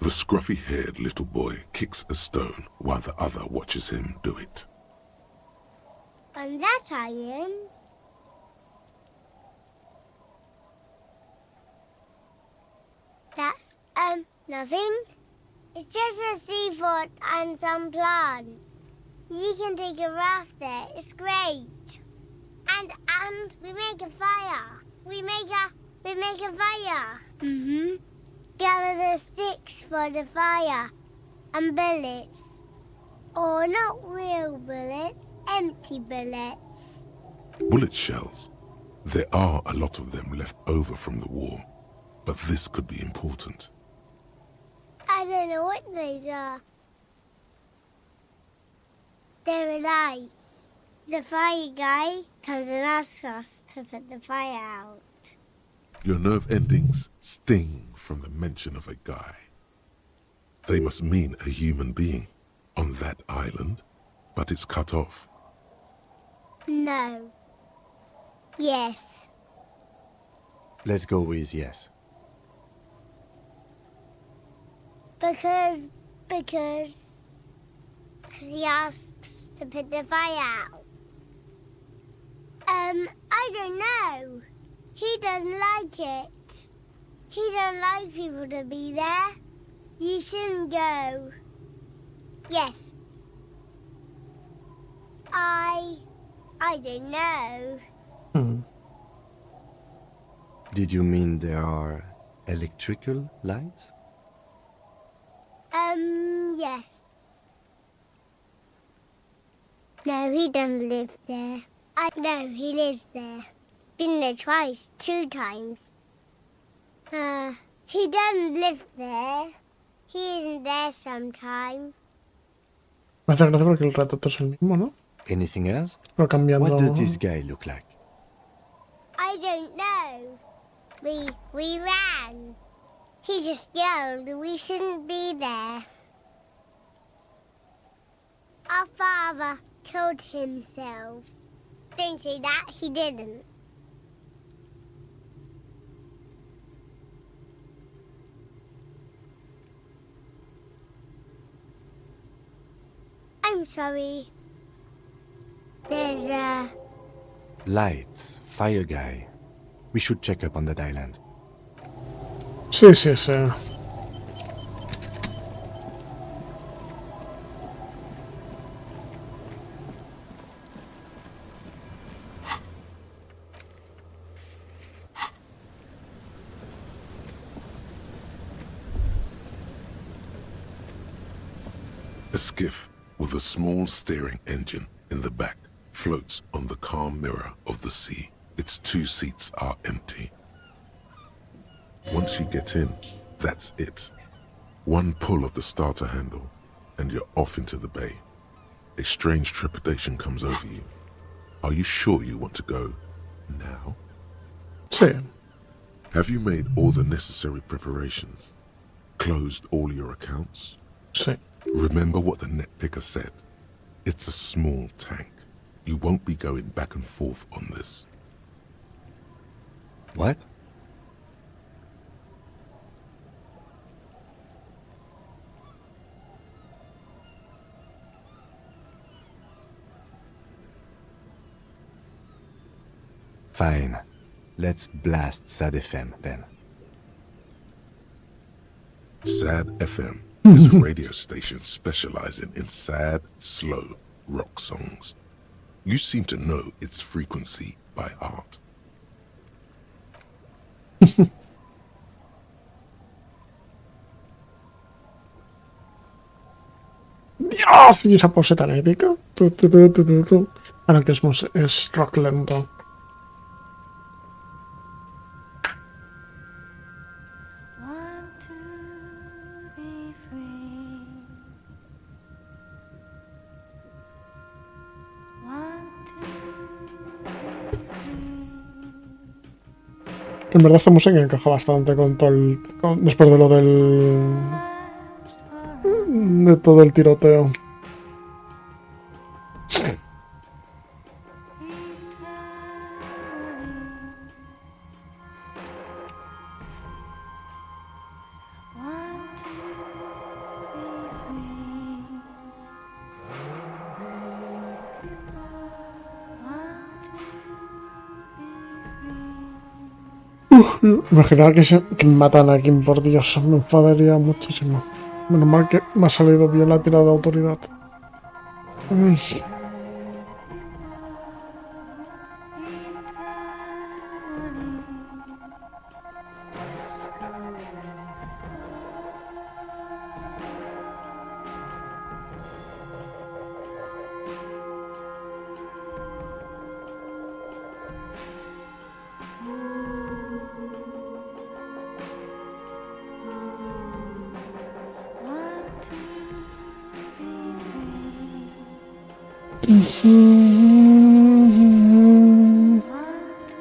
S3: The scruffy-haired little boy kicks a stone while the other watches him do it.
S18: On that iron. That's, nothing. It's just a seafort and some plants. You can take a raft there. It's great. And we make a fire. We make a fire. Mm-hmm. Gather the sticks for the fire. And bullets. Or not real bullets, empty bullets.
S3: Bullet shells. There are a lot of them left over from the war, but this could be important.
S18: I don't know what those are. They're lights. The fire guy comes and asks us to put the fire out.
S3: Your nerve endings sting from the mention of a guy. They must mean a human being on that island, but it's cut off.
S18: No. Yes.
S4: Let's go with yes.
S18: Because he asks to put the fire out. I don't know. He doesn't like it. He doesn't like people to be there. You shouldn't go. Yes. I don't know.
S4: Did you mean there are electrical lights?
S18: Yes. No, he doesn't live there. I know he lives there. Been there twice, 2 times. He doesn't live there. He isn't there sometimes.
S1: Me hace gracia porque el retrato es el mismo, ¿no?
S4: Anything else?
S1: Pero cambiando...
S4: What does this guy look like?
S18: I don't know. We ran. He just yelled we shouldn't be there. Our father killed himself. Don't say that, he didn't. I'm sorry. There's
S4: Lights, fire guy. We should check up on that island.
S1: Sí, sí, sí.
S3: A skiff with a small steering engine in the back floats on the calm mirror of the sea. Its 2 seats are empty. Once you get in, that's it. One pull of the starter handle, and you're off into the bay. A strange trepidation comes over you. Are you sure you want to go now?
S1: Sí.
S3: Have you made all the necessary preparations? Closed all your accounts?
S1: Sí.
S3: Remember what the net picker said. It's a small tank. You won't be going back and forth on this.
S4: What? Fine. Let's blast SAD FM then.
S3: SAD FM is a radio station specializing in sad, slow rock songs. You seem to know its frequency by heart.
S1: ¡Dios! Y esa pose tan épica. Ahora que es rock lento. En verdad esta música encaja bastante con todo el... después de lo del... de todo el tiroteo. Imaginar que matan a alguien, por Dios, me enfadaría muchísimo. Menos mal que me ha salido bien la tirada de autoridad. Ay.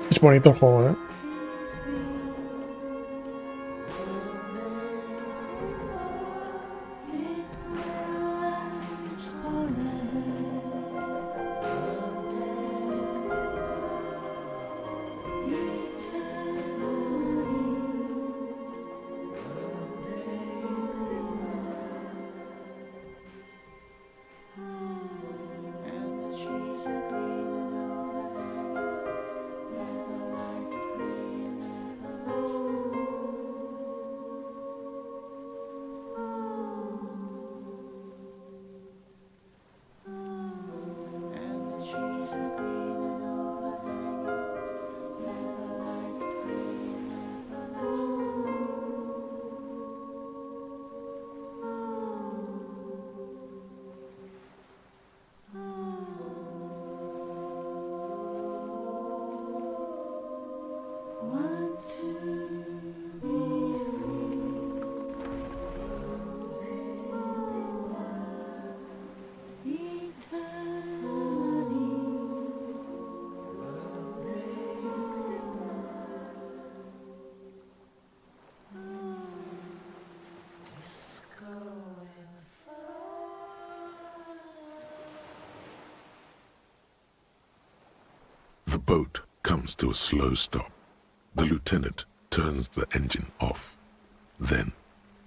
S1: Es bonito el juego, ¿eh?
S3: The boat comes to a slow stop. The lieutenant turns the engine off. Then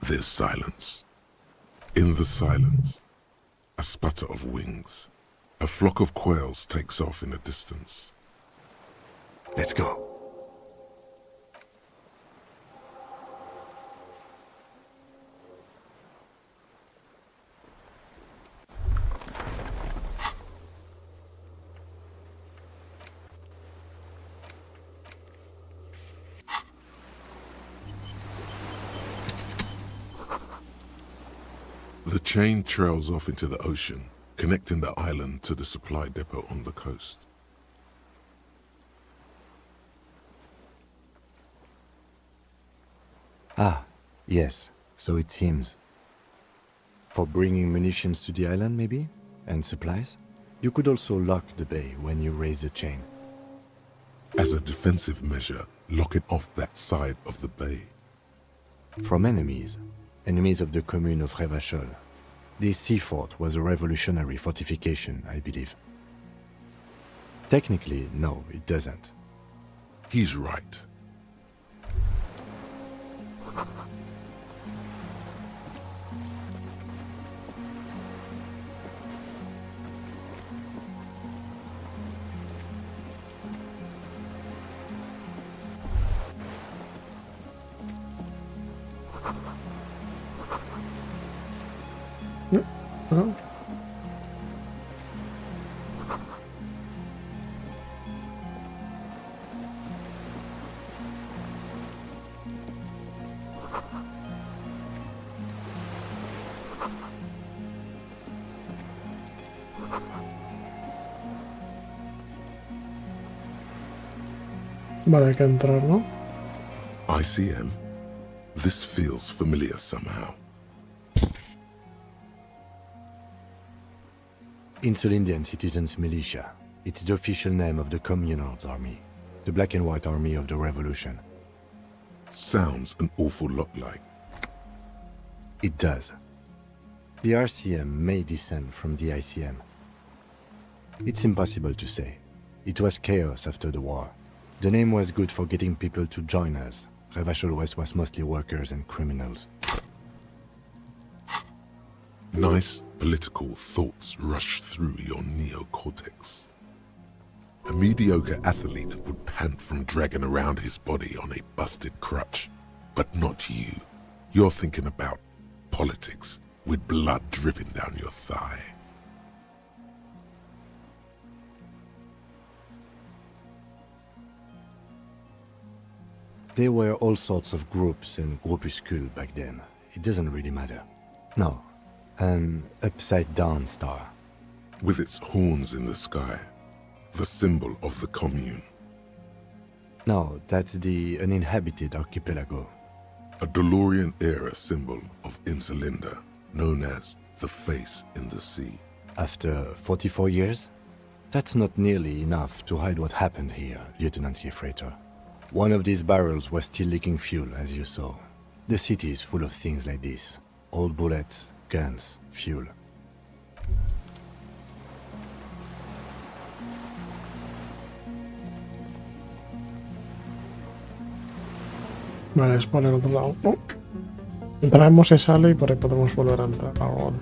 S3: there's silence. In the silence, a sputter of wings. A flock of quails takes off in the distance. Let's go. The chain trails off into the ocean, connecting the island to the supply depot on the coast.
S4: Ah, yes, so it seems. For bringing munitions to the island, maybe? And supplies? You could also lock the bay when you raise the chain.
S3: As a defensive measure, lock it off that side of the bay.
S4: From enemies. Enemies of the commune of Revachol. This sea fort was a revolutionary fortification, I believe. Technically, no, it doesn't.
S3: He's right.
S1: ¿No? Vale, hay que entrar, ¿no?
S3: ICM. This feels familiar somehow.
S4: Insulindian Citizens Militia. It's the official name of the Communards Army. The Black and White Army of the Revolution.
S3: Sounds an awful lot like.
S4: It does. The RCM may descend from the ICM. It's impossible to say. It was chaos after the war. The name was good for getting people to join us. Revachol West was mostly workers and criminals.
S3: Nice political thoughts rush through your neocortex. A mediocre athlete would pant from dragging around his body on a busted crutch. But not you. You're thinking about politics, with blood dripping down your thigh.
S4: There were all sorts of groups and groupuscules back then. It doesn't really matter. No, an upside-down star.
S3: With its horns in the sky, the symbol of the commune.
S4: No, that's the uninhabited archipelago.
S3: A DeLorean-era symbol of Insulinda, known as the face in the sea.
S4: After 44 years? That's not nearly enough to hide what happened here, Lieutenant Yefreitor. One of these barrels was still leaking fuel, as you saw. The city is full of things like this. Old bullets, guns, fuel.
S1: Vale, es por el otro lado. Entramos, se sale y por ahí podemos volver a entrar. Ahora.